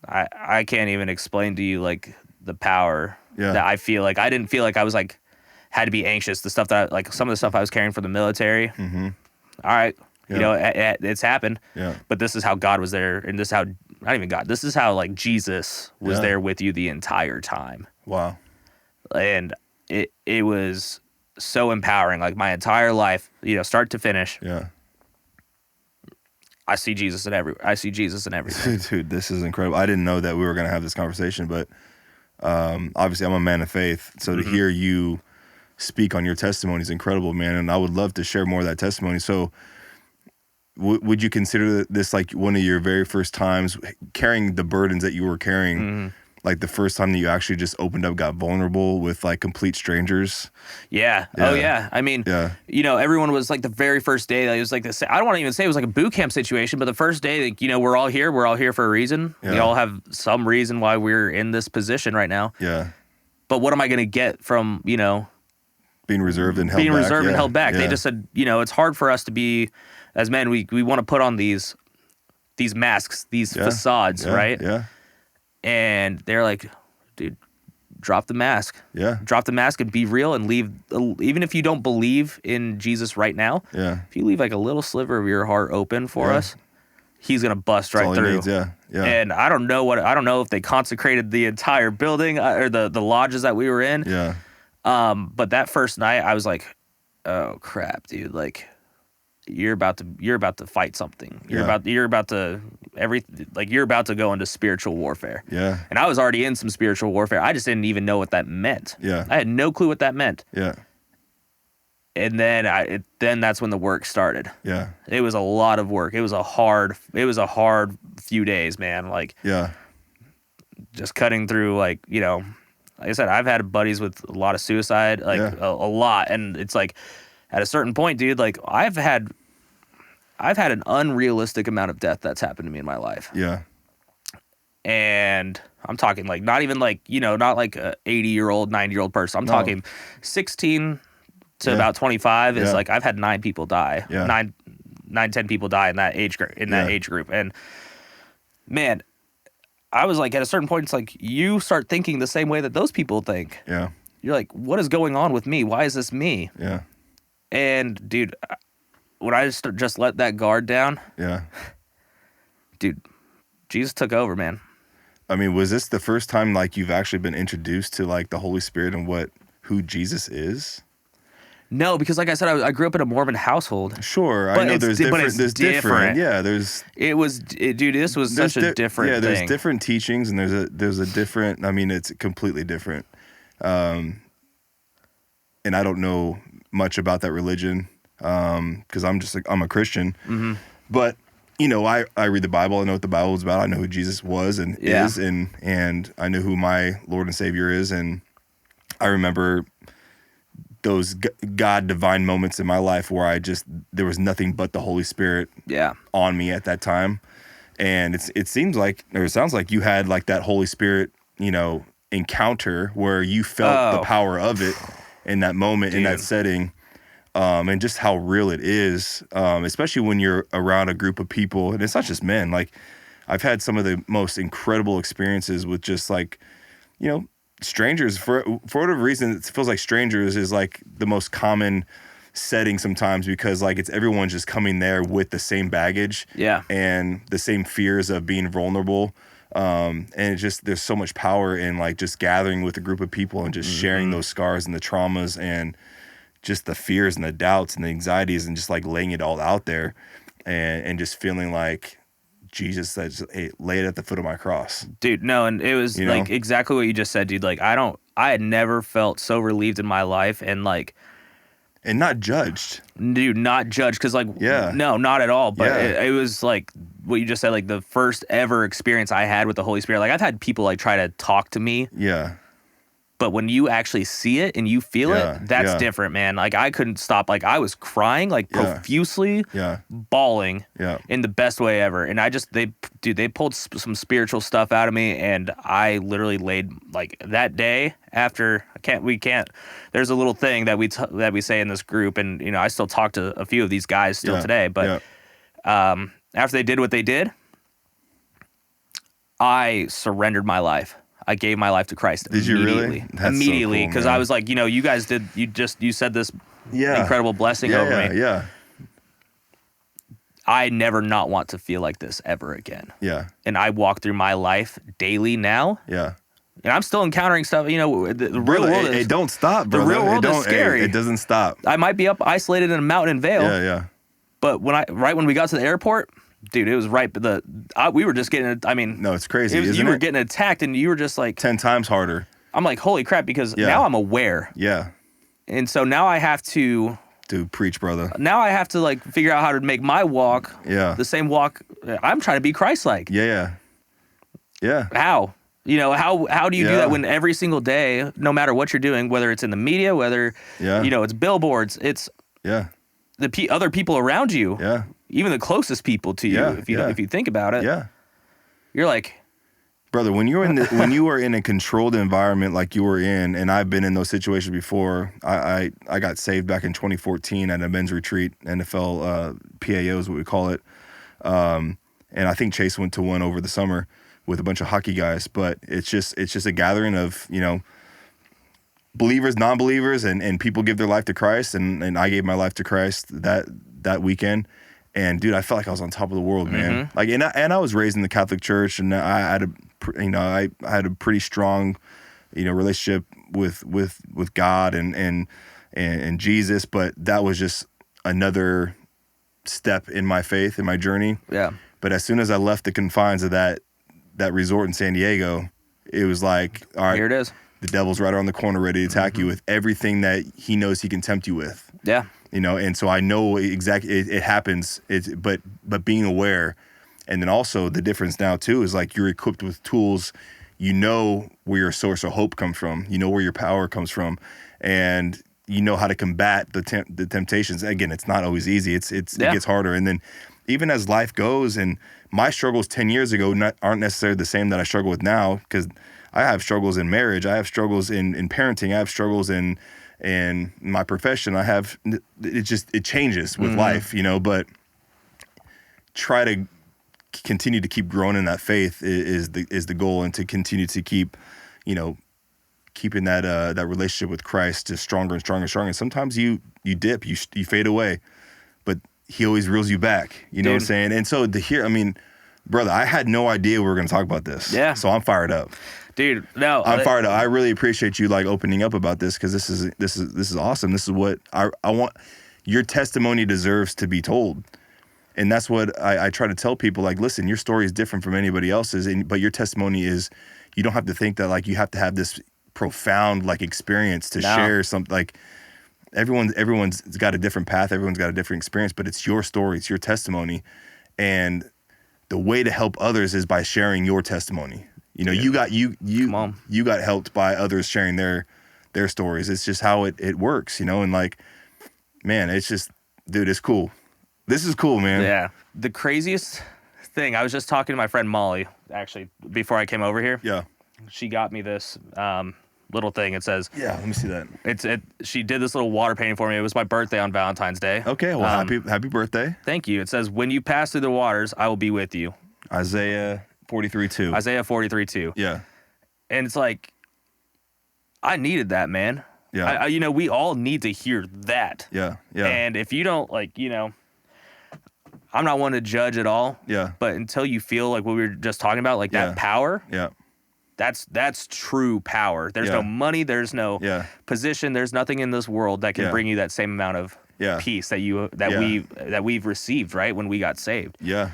I can't even explain to you like the power that I feel. Like I didn't feel like I was like, had to be anxious. The stuff that like some of the stuff I was carrying for the military. Mm-hmm. All right. Yeah. You know, it's happened. Yeah. But this is how God was there, and this is how, not even God, this is how like Jesus was there with you the entire time. Wow. And it was so empowering. Like my entire life, start to finish. Yeah. I see Jesus in everything. Dude, this is incredible. I didn't know that we were going to have this conversation, but obviously I'm a man of faith. So to hear you speak on your testimony is incredible, man. And I would love to share more of that testimony. So would you consider this like one of your very first times carrying the burdens that you were carrying, like the first time that you actually just opened up, got vulnerable with like complete strangers? Yeah. Oh yeah. I mean, everyone was like the very first day. It was like this. I don't want to even say it was like a boot camp situation, but the first day, like, we're all here. We're all here for a reason. Yeah. We all have some reason why we're in this position right now. Yeah. But what am I going to get from being reserved and held being back? reserved and held back? Yeah. They just said, it's hard for us to be, as men, we want to put on these masks, these facades, right? Yeah. And they're like, dude, drop the mask. Yeah. Drop the mask and be real and leave. Even if you don't believe in Jesus right now, if you leave like a little sliver of your heart open for us, he's going to bust right through. Needs, yeah. And I don't know if they consecrated the entire building or the lodges that we were in. Yeah. But that first night I was like, oh crap, dude, like you're about to fight something. You're about to go into spiritual warfare. Yeah. And I was already in some spiritual warfare. I just didn't even know what that meant. Yeah. I had no clue what that meant. Yeah. And then then that's when the work started. Yeah. It was a lot of work. It was a hard few days, man. Like just cutting through like I said, I've had buddies with a lot of suicide, like a lot. And it's like at a certain point, dude, like I've had an unrealistic amount of death that's happened to me in my life. Yeah. And I'm talking like not even like, not like a 80-year-old, 90-year-old person. I'm talking 16 to about 25 is like I've had 9 people die. Yeah. 10 people die in that age group. And man, I was like, at a certain point, it's like you start thinking the same way that those people think. Yeah. You're like, what is going on with me? Why is this me? Yeah. And dude, when I just let that guard down, dude, Jesus took over, man. I mean, was this the first time like you've actually been introduced to like the Holy Spirit and who Jesus is? No, because like I said, I grew up in a Mormon household. Sure, I know there's different. There's different. Yeah, dude, this was such a different thing. There's different teachings, and there's a different. I mean, it's completely different. And I don't know much about that religion because I'm a Christian. Mm-hmm. But I read the Bible. I know what the Bible is about. I know who Jesus was and is, and I know who my Lord and Savior is. And I remember those God divine moments in my life where there was nothing but the Holy Spirit on me at that time. And it sounds like you had like that Holy Spirit, encounter where you felt the power of it in that moment, in that setting. And just how real it is, especially when you're around a group of people. And it's not just men. Like I've had some of the most incredible experiences with just like, strangers. For whatever reason, it feels like strangers is like the most common setting sometimes because like it's everyone just coming there with the same baggage and the same fears of being vulnerable. And it just, there's so much power in like just gathering with a group of people and just sharing those scars and the traumas and just the fears and the doubts and the anxieties and just like laying it all out there and just feeling like Jesus says, hey, lay it at the foot of my cross. Dude, no, and it was like exactly what you just said, dude. Like I had never felt so relieved in my life and like, and not judged. Dude, not judged, because, like, no, not at all. But it was, like, what you just said, like, the first ever experience I had with the Holy Spirit. Like, I've had people, like, try to talk to me. Yeah. But when you actually see it and you feel it, that's different, man. Like, I couldn't stop. Like, I was crying, like, profusely, bawling in the best way ever. And they pulled some spiritual stuff out of me, and I literally laid, like, that day after, there's a little thing that we say in this group, and, you know, I still talk to a few of these guys still today, but after they did what they did, I surrendered my life. I gave my life to Christ immediately. You really? That's immediately, because so cool, I was like, you know, you guys did. You said this incredible blessing over me. Yeah. I never not want to feel like this ever again. Yeah. And I walk through my life daily now. Yeah. And I'm still encountering stuff. You know, the real world. It don't stop, brother. The real world is scary. It doesn't stop. I might be up isolated in a mountain in Vail. Yeah. But when we got to the airport. Dude, it was right, but we were just getting. I mean, no, it's crazy. You were getting attacked, and you were just like 10 times harder. I'm like, holy crap, because now I'm aware. Yeah. And so now I have to. Dude, preach, brother. Now I have to like figure out how to make my walk. The same walk. I'm trying to be Christ-like. Yeah. How? You know, how do you do that when every single day, no matter what you're doing, whether it's in the media, whether you know it's billboards, it's the other people around you. Yeah. Even the closest people to you, if you think about it, you're like, brother, when you are in a controlled environment like you were in, and I've been in those situations before. I got saved back in 2014 at a men's retreat, NFL PAO is what we call it, and I think Chase went to one over the summer with a bunch of hockey guys. But it's just a gathering of, you know, believers, non-believers, and people give their life to Christ, and I gave my life to Christ that weekend. And dude, I felt like I was on top of the world, man. Like, and I was raised in the Catholic Church, and I had a pretty strong, you know, relationship with God and Jesus. But that was just another step in my faith, in my journey. Yeah. But as soon as I left the confines of that resort in San Diego, it was like, all right, here it is. The devil's right around the corner, ready to attack you with everything that he knows he can tempt you with. Yeah. You know, and so I know exactly it happens. But being aware, and then also the difference now too is like you're equipped with tools. You know where your source of hope comes from. You know where your power comes from, and you know how to combat the temptations. Again, it's not always easy. It gets harder. And then even as life goes, and my struggles 10 years ago aren't necessarily the same that I struggle with now, because I have struggles in marriage. I have struggles in parenting. I have struggles in my profession. I have, it changes with life, you know, but try to continue to keep growing in that faith is the goal, and to continue to keep, you know, keeping that relationship with Christ just stronger and stronger and stronger. And sometimes you dip, you fade away, but he always reels you back, you know what I'm saying? And so to hear, I mean, brother, I had no idea we were going to talk about this. Yeah. So I'm fired up. Dude, no. I'm fired up. I really appreciate you like opening up about this, because this is awesome. This is what I want. Your testimony deserves to be told. And that's what I try to tell people, like, listen, your story is different from anybody else's, but your testimony is, you don't have to think that like you have to have this profound like experience to share something. Like everyone's got a different path, everyone's got a different experience, but it's your story, it's your testimony. And the way to help others is by sharing your testimony. You know, you got helped by others sharing their stories. It's just how it works, you know. And like, man, it's just, dude, it's cool. This is cool, man. Yeah. The craziest thing, I was just talking to my friend Molly, actually, before I came over here. Yeah. She got me this little thing. It says, yeah, let me see that. She did this little water painting for me. It was my birthday on Valentine's Day. Okay, well, happy birthday. Thank you. It says, when you pass through the waters, I will be with you. Isaiah 43:2. Isaiah 43:2. Yeah. And it's like, I needed that, man. Yeah. We all need to hear that. Yeah. Yeah. And if you don't, like, I'm not one to judge at all. Yeah. But until you feel like what we were just talking about, like that power, yeah. That's true power. There's no money, there's no position, there's nothing in this world that can bring you that same amount of peace that we've received, right, when we got saved. Yeah.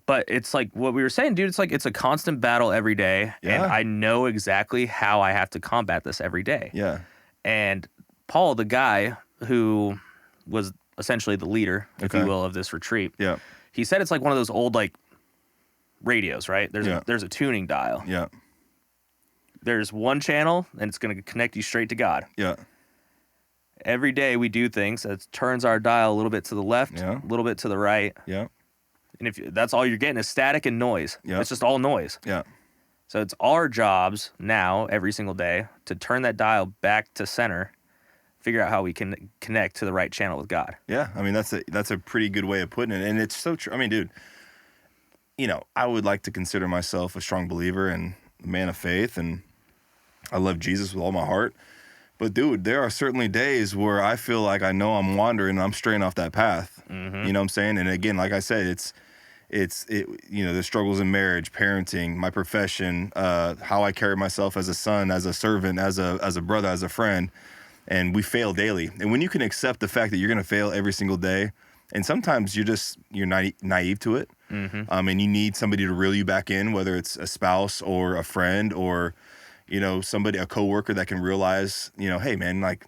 But it's like what we were saying, dude, it's like it's a constant battle every day. Yeah. And I know exactly how I have to combat this every day. Yeah. And Paul, the guy who was essentially the leader, if you will, of this retreat, he said it's like one of those old, like, radios, right? There's a tuning dial. Yeah. There's one channel, and it's going to connect you straight to God. Yeah. Every day we do things that turns our dial a little bit to the left, a little bit to the right. Yeah. And if that's all you're getting is static and noise. Yeah. It's just all noise. Yeah. So it's our jobs now, every single day, to turn that dial back to center, figure out how we can connect to the right channel with God. Yeah. I mean, that's a pretty good way of putting it. And it's so true. I mean, dude, I would like to consider myself a strong believer and a man of faith, and I love Jesus with all my heart. But, dude, there are certainly days where I feel like I know I'm wandering and I'm straying off that path. Mm-hmm. You know what I'm saying? And again, like I said, it's the struggles in marriage, parenting, my profession, how I carry myself as a son, as a servant, as a brother, as a friend, and we fail daily. And when you can accept the fact that you're going to fail every single day, and sometimes you're naive to it, and you need somebody to reel you back in, whether it's a spouse or a friend or somebody, a coworker that can realize, hey man, like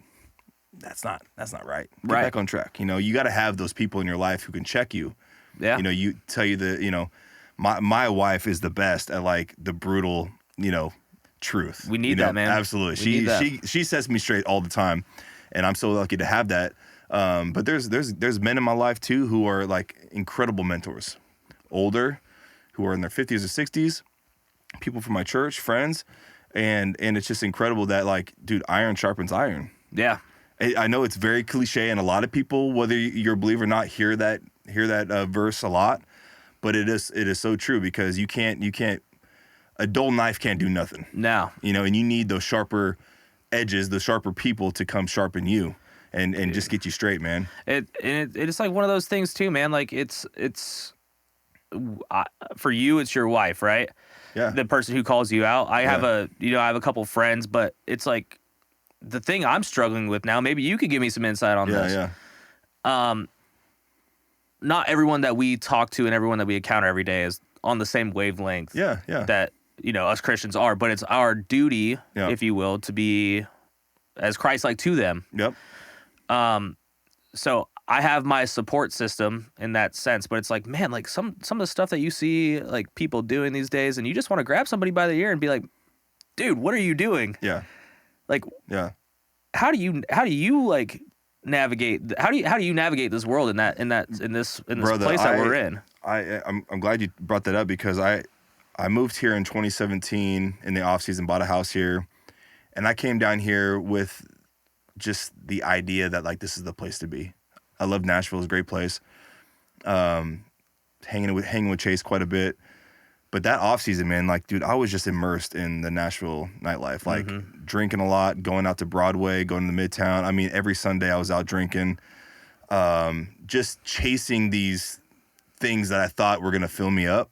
that's not right. Get back on track. You got to have those people in your life who can check you. Yeah. You tell you that, my wife is the best at like the brutal, truth. We need that, man. Absolutely. She sets me straight all the time, and I'm so lucky to have that. But there's men in my life too who are like incredible mentors, older, who are in their 50s or 60s, people from my church, friends, and it's just incredible that, like, dude, iron sharpens iron. Yeah. I know it's very cliche, and a lot of people, whether you're a believer or not, hear that verse a lot, but it is so true, because you can't a dull knife can't do nothing. No. And you need those sharper edges, the sharper people to come sharpen you and just get you straight, man. It's like one of those things too, man. Like it's for you, it's your wife, right? Yeah. The person who calls you out. I have a couple friends, but it's like the thing I'm struggling with now. Maybe you could give me some insight on this. Yeah. Not everyone that we talk to and everyone that we encounter every day is on the same wavelength. Yeah. That us Christians are, but it's our duty, if you will, to be as Christ-like to them. Yep. So I have my support system in that sense, but it's like, man, like some of the stuff that you see like people doing these days, and you just want to grab somebody by the ear and be like, dude, what are you doing? Yeah. Like, yeah. How do you like navigate? How do you navigate this world in this Brother, place that we're in? I'm glad you brought that up, because I moved here in 2017 in the off season, bought a house here, and I came down here with just the idea that, like, this is the place to be. I love Nashville; it's a great place. Hanging with Chase quite a bit, but that off season, man, like, dude, I was just immersed in the Nashville nightlife, like drinking a lot, going out to Broadway, going to the Midtown. I mean, every Sunday I was out drinking, just chasing these things that I thought were gonna fill me up.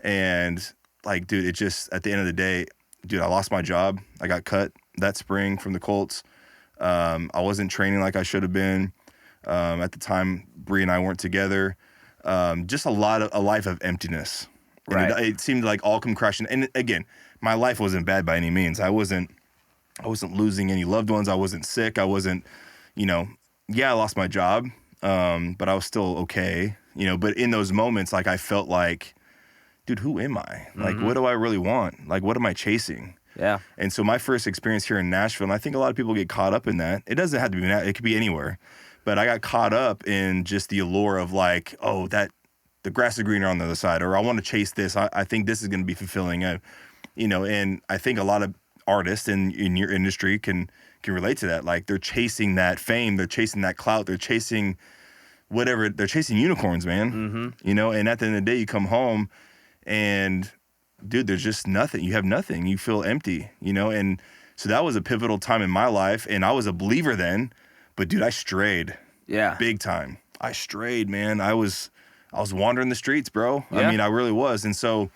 And like, dude, it just, at the end of the day, dude, I lost my job. I got cut that spring from the Colts. I wasn't training like I should have been. At the time, Bree and I weren't together. Just a life of emptiness. Right. It seemed like all come crashing. And again, my life wasn't bad by any means. I wasn't losing any loved ones. I wasn't sick. I wasn't, I lost my job. But I was still okay, but in those moments, like, I felt like, dude, who am I? Like, what do I really want? Like, what am I chasing? Yeah. And so my first experience here in Nashville, and I think a lot of people get caught up in that. It doesn't have to be it could be anywhere. But I got caught up in just the allure of, like, oh, that the grass is greener on the other side, or I want to chase this. I think this is going to be fulfilling. And I think a lot of artists in your industry can relate to that. Like, they're chasing that fame, they're chasing that clout, they're chasing whatever, they're chasing unicorns, man. And at the end of the day, you come home and, dude, there's just nothing. You have nothing. You feel empty, and So that was a pivotal time in my life, and I was a believer then, but dude, I strayed. Yeah. Big time. I strayed, man. I was wandering the streets, bro. Yeah. I mean, I really was. And so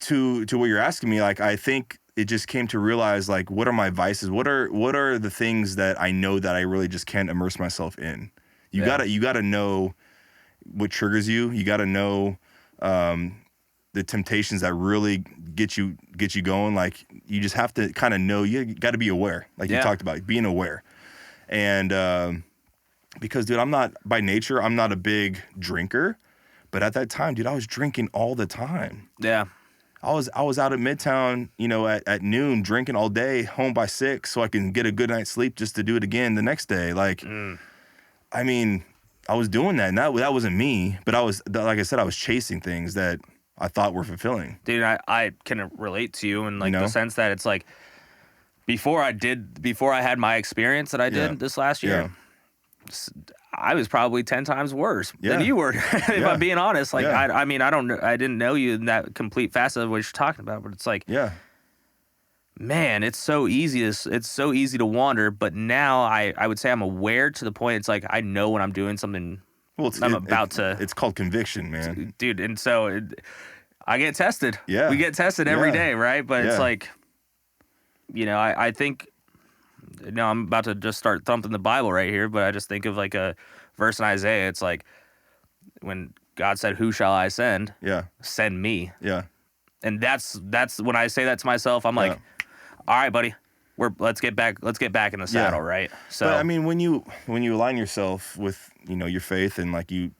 to what you're asking me, like, I think it just came to realize, like, what are my vices? What are the things that I know that I really just can't immerse myself in? You gotta know what triggers you. You gotta know the temptations that really get you going. Like, you just have to kind of know. You got to be aware, like you talked about, being aware. And because, dude, by nature, I'm not a big drinker, but at that time, dude, I was drinking all the time. Yeah. I was out at Midtown, at noon, drinking all day, home by 6, so I can get a good night's sleep just to do it again the next day. Like, I mean, I was doing that, and that wasn't me, but like I said, I was chasing things that I thought were fulfilling. Dude, I can relate to you in, like, the sense that it's like, before I had my experience that I did this last year, I was probably 10 times worse than you were, if I'm being honest. Like, I mean, I didn't know you in that complete facet of what you're talking about, but it's like, man, it's so easy to wander. But now I would say I'm aware to the point. It's like, I know when I'm doing something. Well, it's called conviction, man. Dude. And so I get tested. Yeah. We get tested every day. Right. But it's like, I think, I'm about to just start thumping the Bible right here, but I just think of like a verse in Isaiah. It's like when God said, "Who shall I send?" Yeah. Send me. Yeah. And that's when I say that to myself, I'm like, all right, buddy, let's get back in the saddle, right? So, but I mean, when you align yourself with, your faith, and like you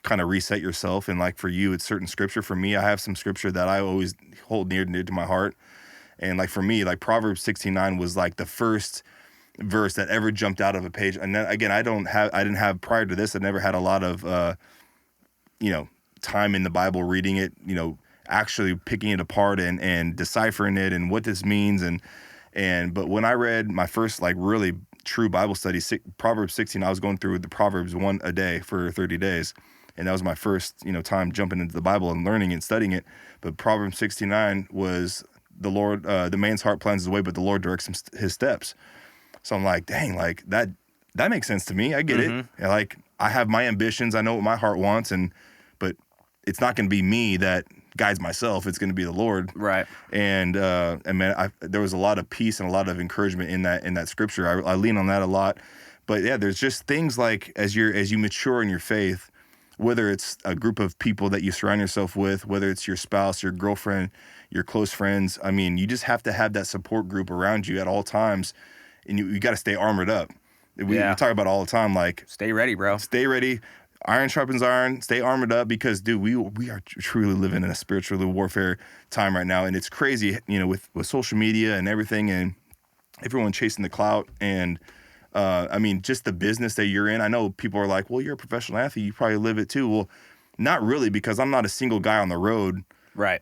kind of reset yourself, and like for you, it's certain scripture. For me, I have some scripture that I always hold near to my heart. And like for me, like Proverbs 16:9 was like the first verse that ever jumped out of a page. And then again, I didn't have prior to this, I never had a lot of time in the Bible reading it, actually picking it apart and deciphering it and what this means. But when I read my first like really true Bible study, Proverbs 16, I was going through the Proverbs one a day for 30 days. And that was my first, time jumping into the Bible and learning and studying it. But Proverbs 69 was the Lord, the man's heart plans his way, but the Lord directs his steps. So I'm like, dang, like that makes sense to me. I get it. Like, I have my ambitions. I know what my heart wants, but it's not going to be me that guides myself. It's going to be the Lord. Right. And man, there was a lot of peace and a lot of encouragement in that scripture. I lean on that a lot. But yeah, there's just things like as you mature in your faith, whether it's a group of people that you surround yourself with, whether it's your spouse, your girlfriend, your close friends. I mean, you just have to have that support group around you at all times, and you got to stay armored up. We talk about it all the time, like, stay ready, bro. Stay ready. Iron sharpens iron. Stay armored up, because, dude, we are truly living in a spiritual warfare time right now, and it's crazy, with social media and everything, and everyone chasing the clout, and I mean, just the business that you're in. I know people are like, well, you're a professional athlete, you probably live it too. Well, not really, because I'm not a single guy on the road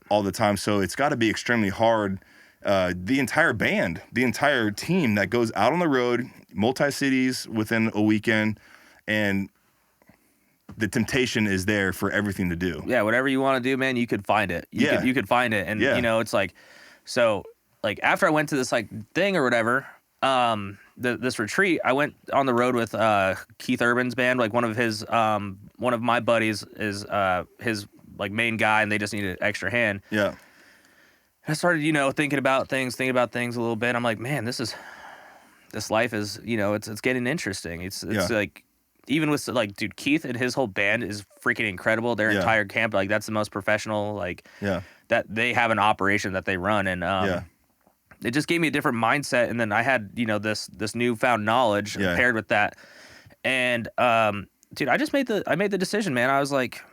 all the time. So it's got to be extremely hard. The entire band, the entire team that goes out on the road, multi-cities within a weekend, and the temptation is there for everything to do. Yeah, whatever you want to do, man, you could find it. You could find it. And, it's like, so, like, after I went to this, like, thing or whatever, this retreat, I went on the road with Keith Urban's band. Like, one of my buddies is his, like, main guy, and they just needed an extra hand. Yeah. I started, thinking about things a little bit. I'm like, man, this life is, it's getting interesting. It's like, even with, like, dude, Keith and his whole band is freaking incredible. Their entire camp, like, that's the most professional, like, that they have an operation that they run. And, it just gave me a different mindset. And then I had, this newfound knowledge paired with that. And, dude, I made the decision, man. I was like,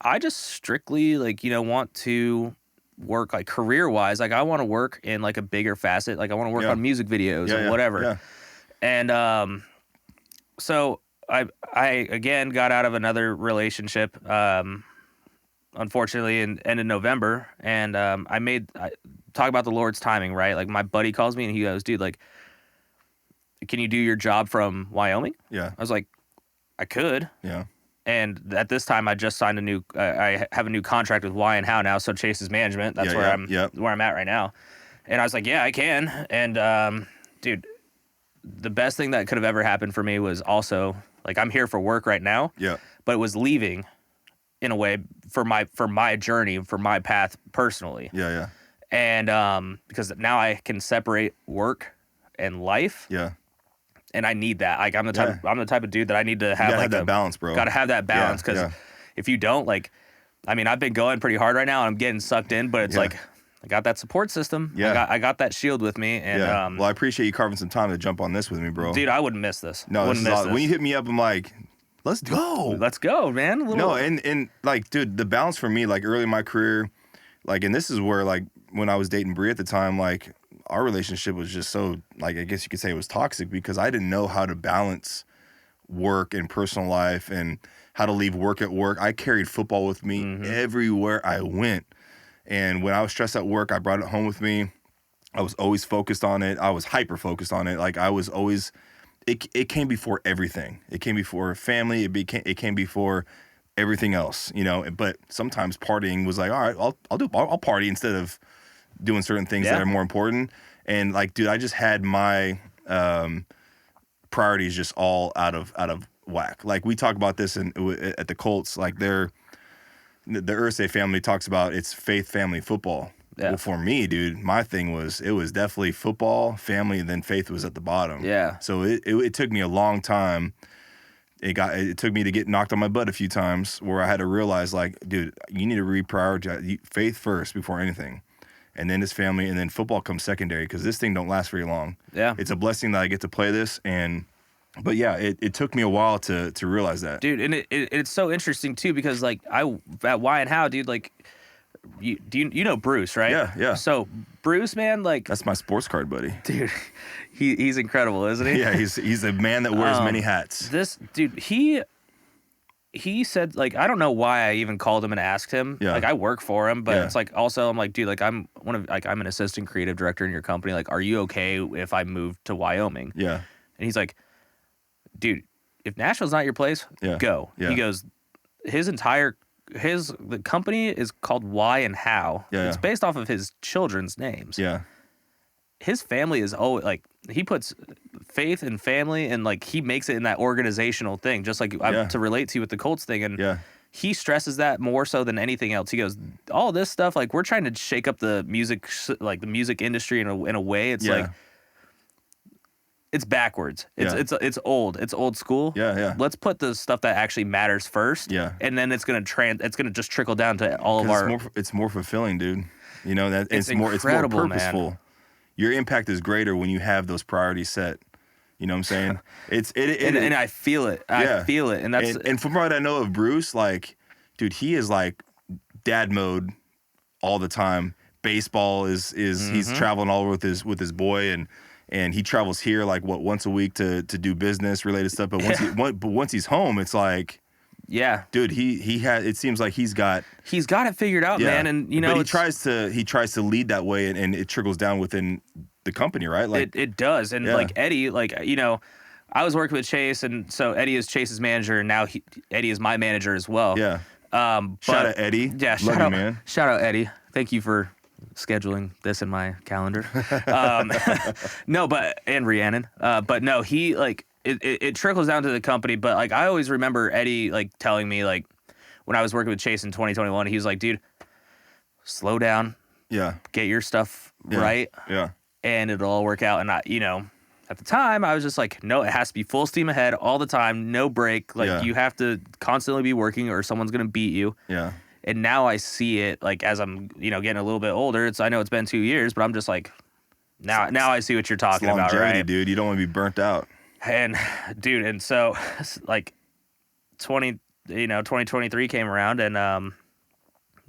I just strictly, like, want to work, like, career-wise. Like, I want to work in, like, a bigger facet. Like, I want to work on music videos and whatever. Yeah. And so I again got out of another relationship, unfortunately, in end of November. And I talk about the Lord's timing, right? Like, my buddy calls me and he goes, dude, like, can you do your job from Wyoming? Yeah. I was like, I could. Yeah. And at this time, I just signed I have a new contract with Why and How now, so Chase's management. That's where I'm at right now. And I was like, yeah, I can. And dude, the best thing that could have ever happened for me was also like I'm here for work right now. Yeah. But it was leaving in a way for my journey, for my path personally. Yeah. Yeah. And because now I can separate work and life. Yeah. And I need that. Like I'm the type of dude that I need to have like that balance, bro. Got to have that balance because if you don't, like, I mean, I've been going pretty hard right now and I'm getting sucked in, but it's like I got that support system. Yeah. I got that shield with me. And well, I appreciate you carving some time to jump on this with me, bro. Dude, I wouldn't miss this. No, wouldn't miss this. When you hit me up, I'm like, let's go. Let's go, man. No, and like, dude, the balance for me, like early in my career, like, and this is where, like, when I was dating Brie at the time, like, our relationship was just so, like, I guess you could say it was toxic because I didn't know how to balance work and personal life and how to leave work at work. I carried football with me everywhere I went. And when I was stressed at work, I brought it home with me. I was always focused on it. I was hyper focused on it. Like I was always, it came before everything. It came before family. It came before everything else, you know. But sometimes partying was like, all right, I'll party instead of doing certain things that are more important. And like, dude, I just had my priorities just all out of whack. Like we talk about this at the Colts, like the Irsay family talks about it's faith, family, football. Yeah. Well, for me, dude, my thing was it was definitely football, family, and then faith was at the bottom. Yeah. So it took me a long time. It took me to get knocked on my butt a few times where I had to realize, like, dude, you need to reprioritize faith first before anything. And then it's family, and then football comes secondary because this thing don't last very long. Yeah. It's a blessing that I get to play this, but yeah, it took me a while to realize that. Dude, and it's so interesting, too, because, like, at Why and How, dude, like, you know Bruce, right? Yeah, yeah. So, Bruce, man, like... That's my sports card buddy. Dude, he's incredible, isn't he? Yeah, he's a man that wears many hats. This, dude, he said, like, I don't know why I even called him and asked him. Yeah. Like, I work for him, but it's like, also, I'm like, dude, like, I'm an assistant creative director in your company. Like, are you okay if I move to Wyoming? Yeah. And he's like, dude, if Nashville's not your place, go. Yeah. He goes, the company is called Why and How. Yeah. It's based off of his children's names. Yeah. His family is always, like, he puts faith and family and, like, he makes it in that organizational thing, just like to relate to you with the Colts thing. And he stresses that more so than anything else. He goes, all this stuff, like, we're trying to shake up the music, like, the music industry in a way. It's like, it's backwards. It's old. It's old school. Yeah, yeah. Let's put the stuff that actually matters first. Yeah. And then it's gonna just trickle down to all of our. It's more fulfilling, dude. You know that it's more purposeful. Man. Your impact is greater when you have those priorities set. You know what I'm saying? And I feel it. I feel it. And from what I know of Bruce, like, dude, he is like dad mode all the time. Baseball is he's traveling all over with his boy and he travels here like once a week to do business related stuff. But once he's home, it's like, dude, it seems like he's got it figured out, man. And you know, but he tries to lead that way, and it trickles down within the company, right? Like it does. And like Eddie, like, you know, I was working with Chase, and so Eddie is Chase's manager, and now Eddie is my manager as well. Yeah. Shout out Eddie. Yeah. Shout out, man. Shout out Eddie. Thank you for scheduling this in my calendar. No, and Rhiannon. But no, he, like, it trickles down to the company. But, like, I always remember Eddie, like, telling me, like, when I was working with Chase in 2021, he was like, dude, slow down. Yeah. Get your stuff right. Yeah. And it'll all work out. And you know, at the time, I was just like, no, it has to be full steam ahead all the time, no break. Like, you have to constantly be working or someone's going to beat you. Yeah. And now I see it, like, as I'm, you know, getting a little bit older. I know it's been 2 years, but I'm just like, now I see what you're talking about, right? Dude. You don't want to be burnt out. And, dude, and so, like, 2023 came around, and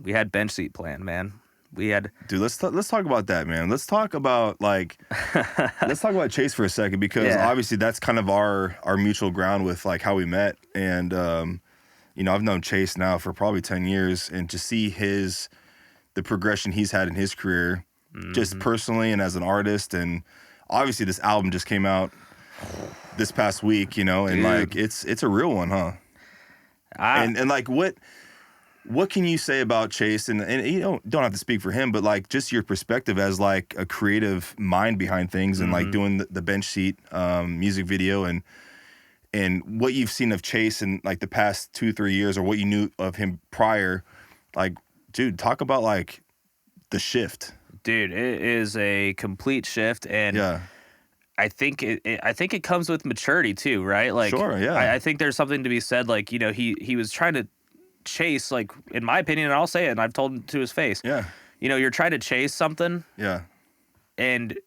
we had bench seat plan, man. Dude, let's talk about that, man. Let's talk about, like, let's talk about Chase for a second, because obviously that's kind of our mutual ground with, like, how we met. And, you know, I've known Chase now for probably 10 years, and to see the progression he's had in his career, just personally and as an artist, and obviously this album just came out this past week, you know, and like it's a real one, huh? And like what What can you say about Chase? And you don't have to speak for him, but like just your perspective as like a creative mind behind things and like doing the bench seat music video and what you've seen of Chase in like the past 2-3 years or what you knew of him prior. Like, dude, talk about like the shift. Dude, it is a complete shift, and I think it comes with maturity too, right? Like, sure, yeah. I think there's something to be said. Like, you know, he was trying to chase, like, in my opinion, and I'll say it, and I've told him to his face. Yeah. You know, you're trying to chase something. Yeah. And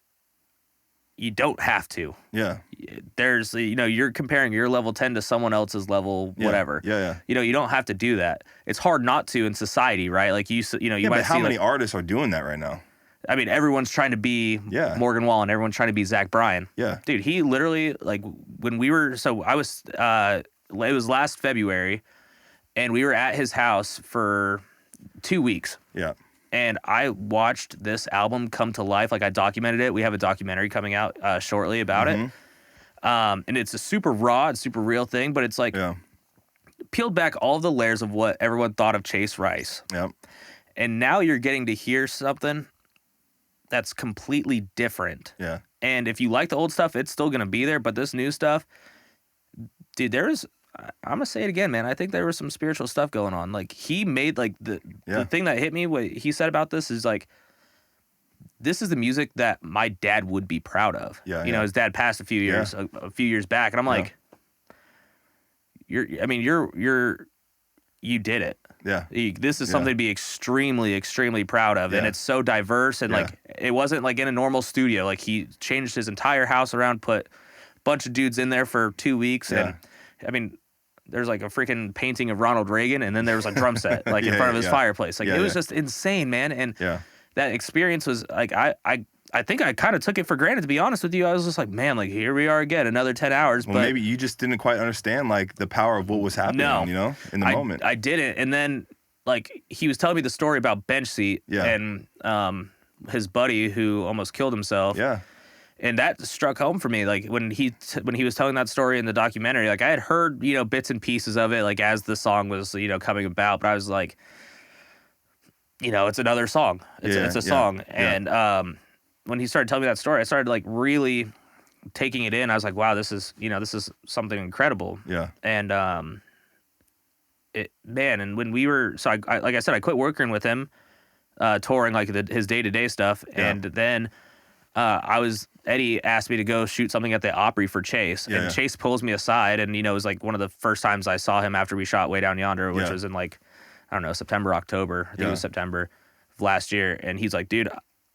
you don't have to. Yeah. There's, you know, you're comparing your level 10 to someone else's level whatever. Yeah. You know, you don't have to do that. It's hard not to in society, right? Like, you know, you might but how see, many like, artists are doing that right now? I mean, everyone's trying to be Morgan Wallen. Everyone's trying to be Zach Bryan. Yeah. Dude, he literally, like, when we were, so I was, it was last February, and we were at his house for 2 weeks. Yeah. And I watched this album come to life. Like, I documented it. We have a documentary coming out shortly about it. And it's a super raw and super real thing, but it's like peeled back all the layers of what everyone thought of Chase Rice. Yep. And now you're getting to hear something that's completely different. Yeah. And if you like the old stuff, it's still going to be there. But this new stuff, dude, I'm going to say it again, man. I think there was some spiritual stuff going on. Like, he made, like, the thing that hit me, what he said about this is, like, this is the music that my dad would be proud of. Yeah. You know, his dad passed a few years back. And I'm like, you did it. Yeah. This is something to be extremely, extremely proud of. And it's so diverse. And, like, it wasn't like in a normal studio. Like, he changed his entire house around, put a bunch of dudes in there for 2 weeks. And, I mean, there's like a freaking painting of Ronald Reagan, and then there was a drum set like in front of his fireplace. Like, it was just insane, man. And that experience was like, I think I kind of took it for granted, to be honest with you. I was just like, man, like, here we are again, another 10 hours. Well, but maybe you just didn't quite understand like the power of what was happening, you know, in the moment. I didn't. And then, like, he was telling me the story about bench seat and his buddy who almost killed himself. Yeah. And that struck home for me. Like, when he was telling that story in the documentary, like, I had heard, you know, bits and pieces of it, like, as the song was, you know, coming about, but I was like, you know, it's another song. It's a song. And when he started telling me that story, I started, like, really taking it in. I was like, wow, this is something incredible. Yeah. And and when we were, so I like I said, I quit working with him, touring, like, his day-to-day stuff. And then Eddie asked me to go shoot something at the Opry for Chase. And Chase pulls me aside, and, you know, it was like one of the first times I saw him after we shot Way Down Yonder, which was in, like, I don't know, September, October. I think it was September of last year. And he's like, dude,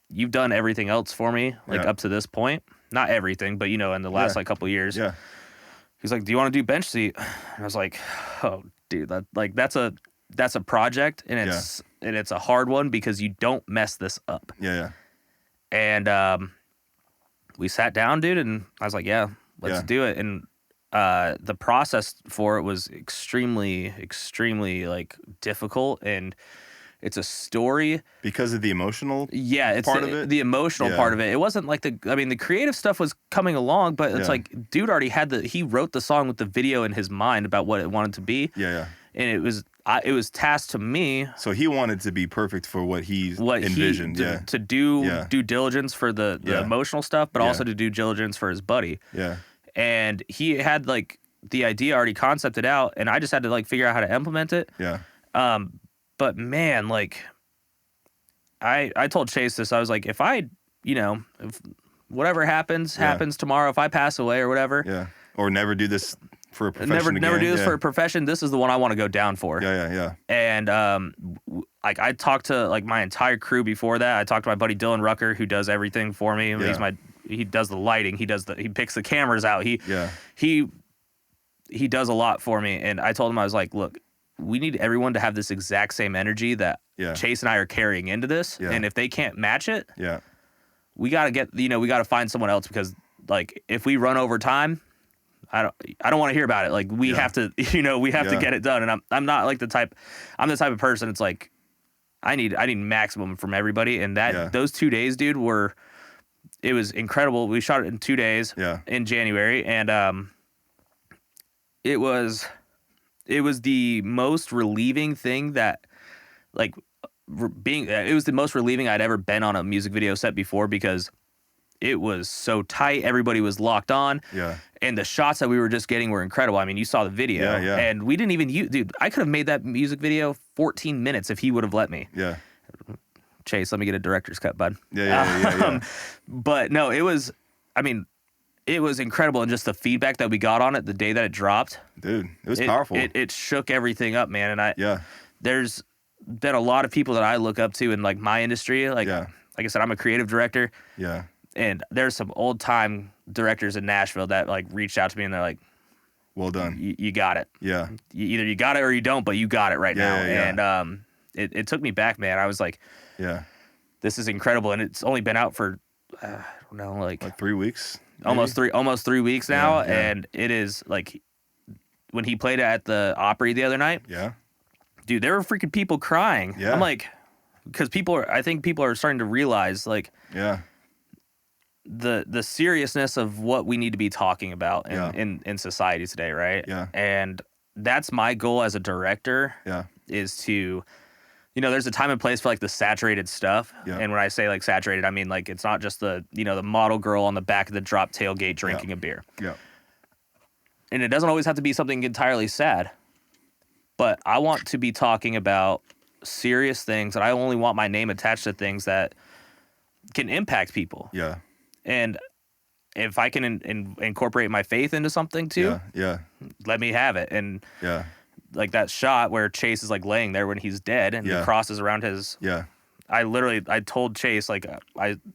you've done everything else for me, like, up to this point. Not everything, but, you know, in the last like couple of years. Yeah. He's like, do you want to do bench seat? And I was like, oh, dude, that's a project, and it's a hard one because you don't mess this up. Yeah. And we sat down, dude, and I was like, yeah, let's do it. And the process for it was extremely, extremely, like, difficult, and it's a story because of the emotional it's part of it. The emotional part of it. It wasn't like the creative stuff was coming along, but it's like, dude already had he wrote the song with the video in his mind about what it wanted to be. Yeah. And it was tasked to me. So he wanted to be perfect for what he envisioned. To do due diligence for the emotional stuff, but also to do diligence for his buddy. Yeah. And he had, like, the idea already concepted out, and I just had to, like, figure out how to implement it. Yeah. But man, like, I told Chase this. I was like, if whatever happens tomorrow, if I pass away or whatever, or never do this for a profession never do this for a profession, this is the one I want to go down for. Yeah. And like, I talked to, like, my entire crew before that. I talked to my buddy Dylan Rucker, who does everything for me. He does the lighting. He picks the cameras out. He does a lot for me. And I told him, I was like, look, we need everyone to have this exact same energy that Chase and I are carrying into this. And if they can't match it, we got to we got to find someone else, because, like, if we run over time, I don't want to hear about it. Like, we have to, we have to get it done. And I'm not like I'm the type of person. It's like, I need maximum from everybody. And those 2 days, dude, it was incredible. We shot it in 2 days in January. And it was the most relieving thing that like it was the most relieving I'd ever been on a music video set before, because it was so tight. Everybody was locked on. Yeah. And the shots that we were just getting were incredible. I mean, you saw the video. Yeah. And we didn't even use, dude, I could have made that music video 14 minutes if he would have let me. Yeah. Chase, let me get a director's cut, bud. Yeah. But no, it was incredible. And just the feedback that we got on it the day that it dropped. Dude, it was powerful. It shook everything up, man. And there's been a lot of people that I look up to in like my industry. Like I said, I'm a creative director. Yeah. And there's some old time directors in Nashville that like reached out to me and they're like, well done. You got it. Yeah. Either you got it or you don't, but you got it right now. Yeah. And it took me back, man. I was like, yeah, this is incredible. And it's only been out for, I don't know, like 3 weeks. Almost 3 weeks now. Yeah. And it is like when he played at the Opry the other night. Yeah. Dude, there were freaking people crying. Yeah. I'm like, because I think people are starting to realize like, the seriousness of what we need to be talking about in society today, right? Yeah. And that's my goal as a director. Yeah. Is to, there's a time and place for like the saturated stuff. Yeah. And when I say like saturated, I mean like it's not just the the model girl on the back of the drop tailgate drinking a beer. Yeah. And it doesn't always have to be something entirely sad. But I want to be talking about serious things, and I only want my name attached to things that can impact people. Yeah. And if I can incorporate my faith into something too, let me have it. And like that shot where Chase is like laying there when he's dead and the cross is around his. Yeah. I told Chase, like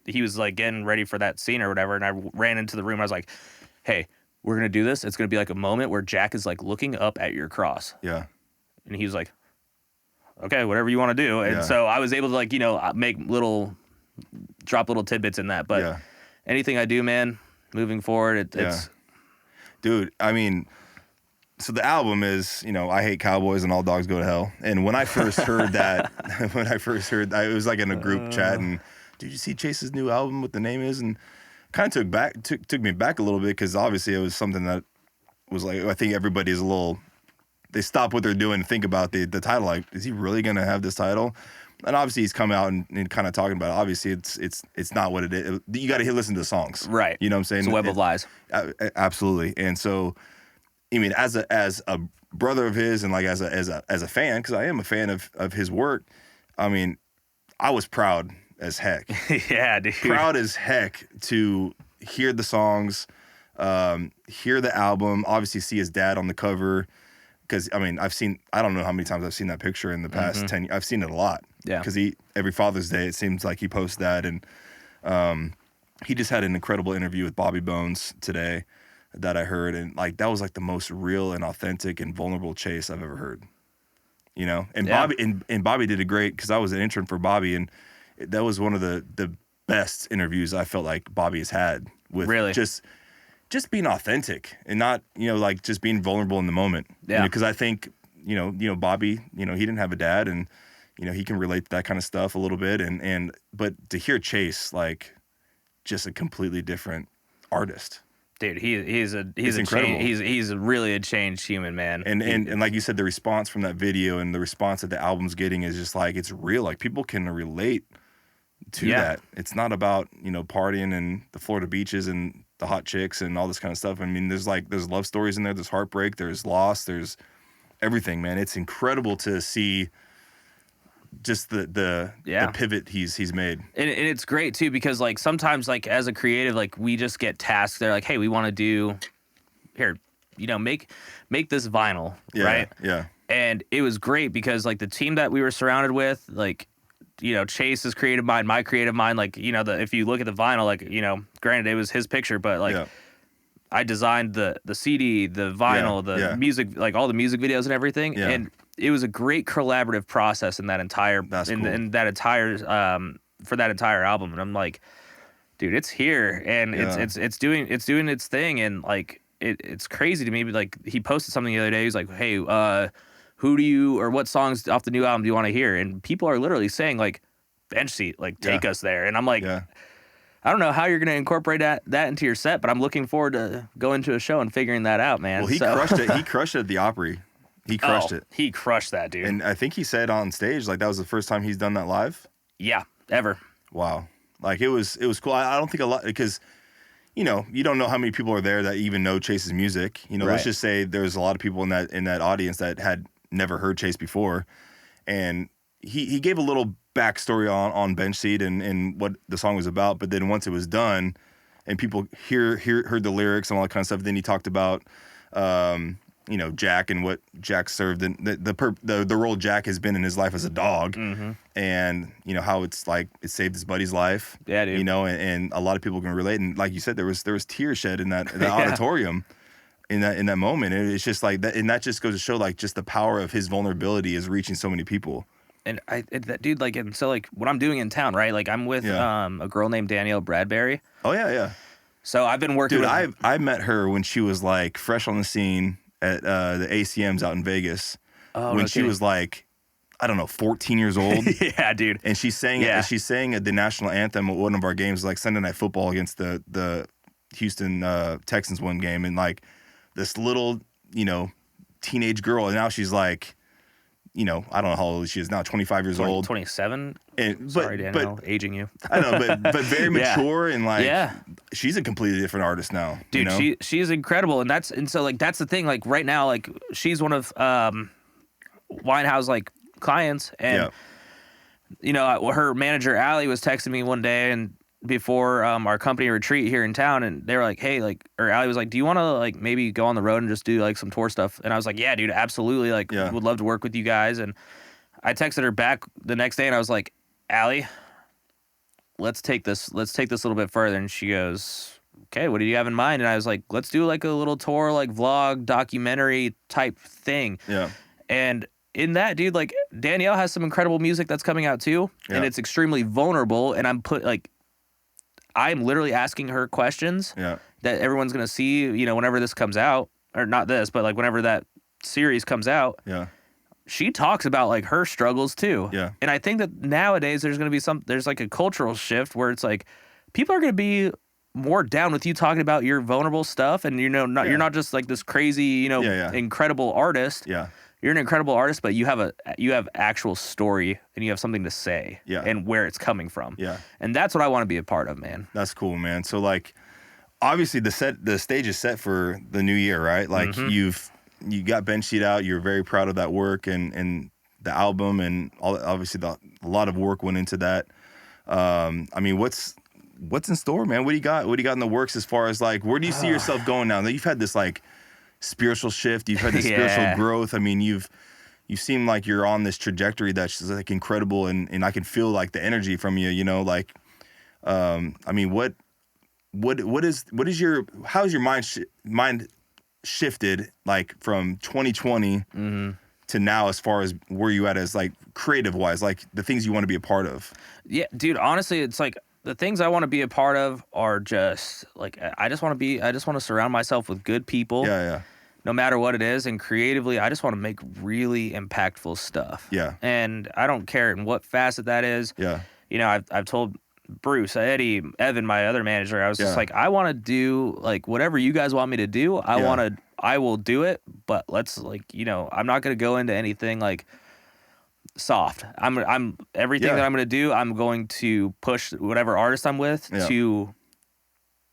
he was like getting ready for that scene or whatever. And I ran into the room. I was like, hey, we're going to do this. It's going to be like a moment where Jack is like looking up at your cross. Yeah. And he was like, okay, whatever you want to do. And so I was able to like, drop little tidbits in that. But anything I do, man, moving forward, it's. Dude, I mean, so the album is, I Hate Cowboys and All Dogs Go to Hell. And when I first heard that, it was like in a group chat and, did you see Chase's new album, what the name is? And kind of took me back a little bit, because obviously it was something that was like, I think everybody's they stop what they're doing and think about the title. Like, is he really going to have this title? And obviously he's come out and kind of talking about it. Obviously it's not what it is. You got to listen to the songs. Right. You know what I'm saying? It's a web of lies. Absolutely. And so, I mean, as a brother of his and like as a fan, because I am a fan of his work, I mean, I was proud as heck. Yeah, dude. Proud as heck to hear the songs, hear the album, obviously see his dad on the cover. Because, I mean, I don't know how many times I've seen that picture in the past 10 years. I've seen it a lot. Yeah. Because every Father's Day, it seems like he posts that. And he just had an incredible interview with Bobby Bones today that I heard. And, like, that was, like, the most real and authentic and vulnerable Chase I've ever heard. And Bobby and Bobby did it great, because I was an intern for Bobby. And that was one of the best interviews I felt like Bobby has had with just being authentic and not, like just being vulnerable in the moment. Yeah. Because I think, Bobby, he didn't have a dad, and, he can relate to that kind of stuff a little bit. But to hear Chase, like, just a completely different artist. Dude, he's incredible. He's really a changed human, man. And like you said, the response from that video and the response that the album's getting is just like, it's real. Like, people can relate to that. It's not about, partying and the Florida beaches and the hot chicks and all this kind of stuff. I mean, there's love stories in there. There's heartbreak. There's loss. There's everything, man. It's incredible to see just the pivot he's made. And it's great too, because like sometimes like as a creative, like we just get tasked. They're like, hey, we want to do here, make this vinyl, right? Yeah. And it was great because like the team that we were surrounded with, like, Chase's creative mind, my creative mind, like, if you look at the vinyl, like, granted it was his picture, but like I designed the CD, the vinyl, the music, like all the music videos and everything. Yeah. And it was a great collaborative process in that entire, in that entire, for that entire album. And I'm like, dude, it's here and it's doing its thing. And like, it's crazy to me. But like he posted something the other day. He's like, hey, what songs off the new album do you want to hear? And people are literally saying like, bench seat, like take us there. And I'm like, I don't know how you're going to incorporate that into your set, but I'm looking forward to going to a show and figuring that out, man. Well, he crushed it. He crushed it at the Opry. He crushed it. He crushed that, dude. And I think he said on stage, like, that was the first time he's done that live. Yeah, ever. Wow. Like, it was cool. I don't think a lot, because, you know, you don't know how many people are there that even know Chase's music. You know, let's just say there's a lot of people in that audience that had never heard Chase before. And he gave a little backstory on Bench Seat and what the song was about. But then once it was done and people heard the lyrics and all that kind of stuff, then he talked about, you know, Jack and what Jack served and the role Jack has been in his life as a dog, and you know how it's like it saved his buddy's life. Yeah, dude. You know, and a lot of people can relate. And like you said, there was tears shed in that auditorium in that moment. And it's just like that, and that just goes to show like just the power of his vulnerability is reaching so many people. And that dude, like, and so like what I'm doing in town, right? Like I'm with a girl named Danielle Bradbury. Oh yeah. So I've been working. Dude, I met her when she was like fresh on the scene at the ACMs out in Vegas. Oh, when she was like, I don't know, 14 years old. Yeah, dude. And she sang the national anthem at one of our games, like Sunday Night Football against the Houston Texans one game. And like this little, you know, teenage girl, and now she's like, you know, I don't know how old she is now, 25 years old. 27? Sorry, Daniel, aging you. I know, but very mature and like, she's a completely different artist now. Dude, you know? She's incredible. And so like, that's the thing, like right now, like she's one of Winehouse like clients. And, you know, her manager, Allie, was texting me one day and before our company retreat here in town, and they were like, hey, like, or Allie was like, do you want to like maybe go on the road and just do like some tour stuff? And I was like, yeah, dude, absolutely. Like, would love to work with you guys. And I texted her back the next day and I was like, Allie, let's take this a little bit further. And she goes, okay, what do you have in mind? And I was like, let's do like a little tour, like vlog, documentary type thing. Yeah. And in that, dude, like Danielle has some incredible music that's coming out too. Yeah. And it's extremely vulnerable. And I'm literally asking her questions that everyone's going to see, you know, whenever this comes out, or not this, but like whenever that series comes out. Yeah. She talks about like her struggles too. Yeah. And I think that nowadays there's going to be there's like a cultural shift where it's like people are going to be more down with you talking about your vulnerable stuff. And, you know, you're not just like this crazy, you know, incredible artist. Yeah. You're an incredible artist, but you have actual story and you have something to say and where it's coming from. Yeah. And that's what I want to be a part of, man. That's cool, man. So like, obviously the stage is set for the new year, right? Like you got Bench Seat out. You're very proud of that work and the album and obviously a lot of work went into that. I mean, what's in store, man? What do you got? What do you got in the works as far as like, where do you see yourself going now? You've had this like spiritual shift. You've had this spiritual growth. I mean, you seem like you're on this trajectory that's just like incredible, and I can feel like the energy from you. You know, like, I mean, how's your mind shifted like from 2020 to now as far as where you at as like creative wise, like the things you want to be a part of? Yeah, dude. Honestly, it's like the things I want to be a part of are just like I just want to surround myself with good people. Yeah. No matter what it is, and creatively, I just want to make really impactful stuff. Yeah. And I don't care in what facet that is. Yeah. You know, I've told Bruce, Eddie, Evan, my other manager, I was just like, I want to do like whatever you guys want me to do. I will do it, but let's like, you know, I'm not going to go into anything like soft. I'm everything that I'm going to do, I'm going to push whatever artist I'm with to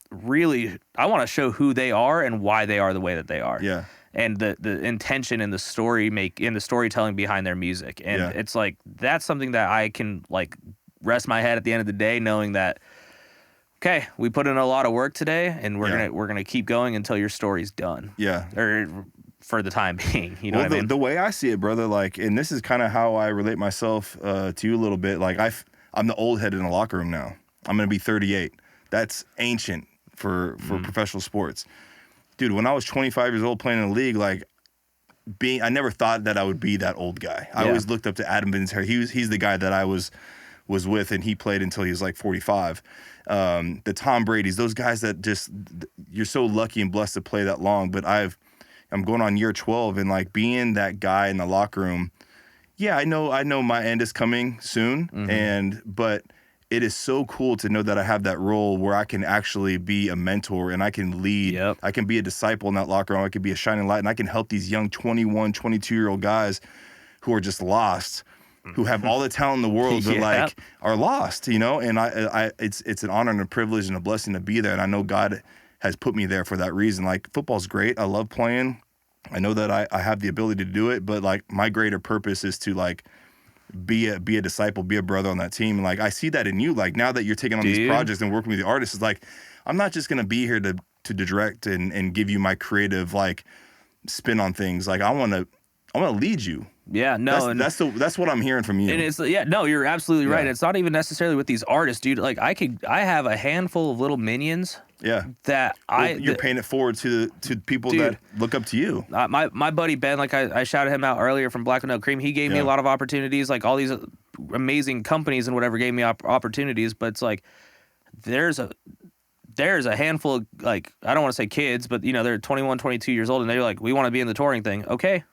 really, I want to show who they are and why they are the way that they are. Yeah. And the intention and the storytelling behind their music. And it's like, that's something that I can like rest my head at the end of the day knowing that, okay, we put in a lot of work today and we're gonna keep going until your story's done. Yeah. Or for the time being. You know what I mean? The way I see it, brother, like, and this is kind of how I relate myself to you a little bit. Like I'm the old head in the locker room now. I'm gonna be 38. That's ancient for professional sports. Dude, when I was 25 years old playing in the league, like I never thought that I would be that old guy. I always looked up to Adam Vinatieri. He's the guy that I was with, and he played until he was like 45. The Tom Brady's, those guys that just, you're so lucky and blessed to play that long. But I'm going on year 12, and like being that guy in the locker room. Yeah, I know my end is coming soon, but it is so cool to know that I have that role where I can actually be a mentor and I can lead. Yep. I can be a disciple in that locker room. I can be a shining light, and I can help these young 21, 22-year-old guys who are just lost, who have all the talent in the world, but like are lost, you know? And it's an honor and a privilege and a blessing to be there. And I know God has put me there for that reason. Like, football's great. I love playing. I know that I have the ability to do it, but like my greater purpose is to like be a disciple, be a brother on that team. And like, I see that in you. Like, now that you're taking on these projects and working with the artists, it's like, I'm not just going to be here to direct and give you my creative, like, spin on things. Like, I want to lead you. Yeah, no, that's what I'm hearing from you. And it's no, you're absolutely right. It's not even necessarily with these artists, dude. Like, I have a handful of little minions. Yeah, that you're paying it forward to people that look up to you. My buddy Ben, like I shouted him out earlier from Black and Milk Cream. He gave me a lot of opportunities. Like, all these amazing companies and whatever gave me opportunities. But it's like there's a handful of, like, I don't want to say kids, but you know, they're 21, 22 years old, and they're like, we want to be in the touring thing. Okay.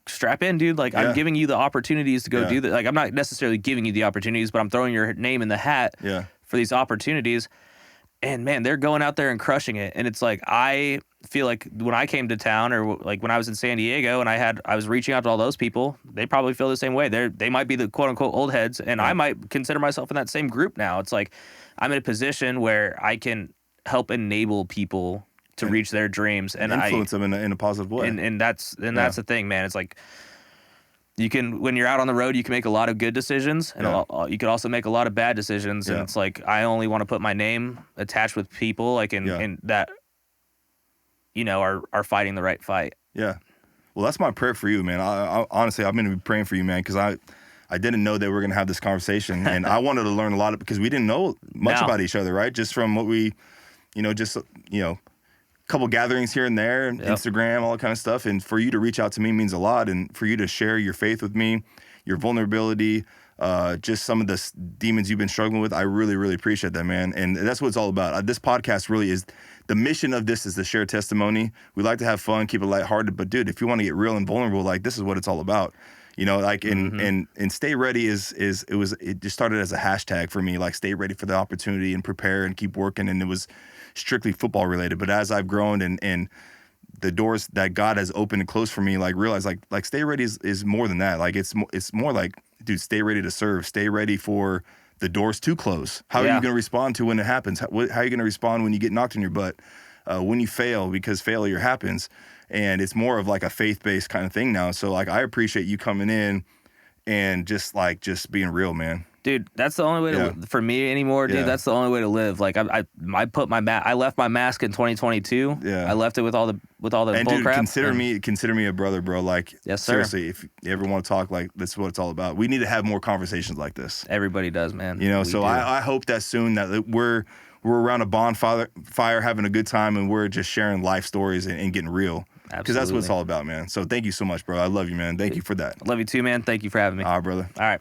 Strap in, dude. Like, I'm giving you the opportunities to go do that. Like, I'm not necessarily giving you the opportunities, but I'm throwing your name in the hat for these opportunities. And man, they're going out there and crushing it. And it's like, I feel like when I came to town, or like when I was in San Diego and I was reaching out to all those people, they probably feel the same way. They might be the quote unquote old heads, and I might consider myself in that same group now. It's like, I'm in a position where I can help enable people to reach their dreams and influence them in a positive way. And that's the thing, man. It's like, you can, when you're out on the road, you can make a lot of good decisions, and you can also make a lot of bad decisions. And it's like, I only want to put my name attached with people, like, and that, you know, are fighting the right fight. Yeah. Well, that's my prayer for you, man. I honestly, I'm going to be praying for you, man, because I didn't know that we were going to have this conversation, and I wanted to learn a lot because we didn't know much about each other, right? Just from what we, couple gatherings here and there, and Instagram, all that kind of stuff. And for you to reach out to me means a lot. And for you to share your faith with me, your vulnerability, just some of the demons you've been struggling with, I really, really appreciate that, man. And that's what it's all about. This podcast really is, the mission of this is to share testimony. We like to have fun, keep it lighthearted. But dude, if you want to get real and vulnerable, like, this is what it's all about. You know, like, and stay ready it just started as a hashtag for me, like, stay ready for the opportunity and prepare and keep working. And it was strictly football related. But as I've grown and the doors that God has opened and closed for me, like, realize like stay ready is more than that. Like, it's more like, dude, stay ready to serve. Stay ready for the doors to close. How are you going to respond to when it happens? How are you going to respond when you get knocked in your butt? When you fail, because failure happens. And it's more of like a faith-based kind of thing now. So like, I appreciate you coming in and just being real, man. Dude, that's the only way for me anymore, dude. That's the only way to live. Like, I left my mask in 2022. Yeah. I left it with all the and bull crap. Consider me a brother, bro. Like, yes, sir. Seriously, if you ever want to talk, like, this is what it's all about. We need to have more conversations like this. Everybody does, man. You know, I hope that soon that we're around a bonfire having a good time, and we're just sharing life stories and getting real. Because that's what it's all about, man. So thank you so much, bro. I love you, man. Thank you for that. Love you too, man. Thank you for having me. All right, brother. All right.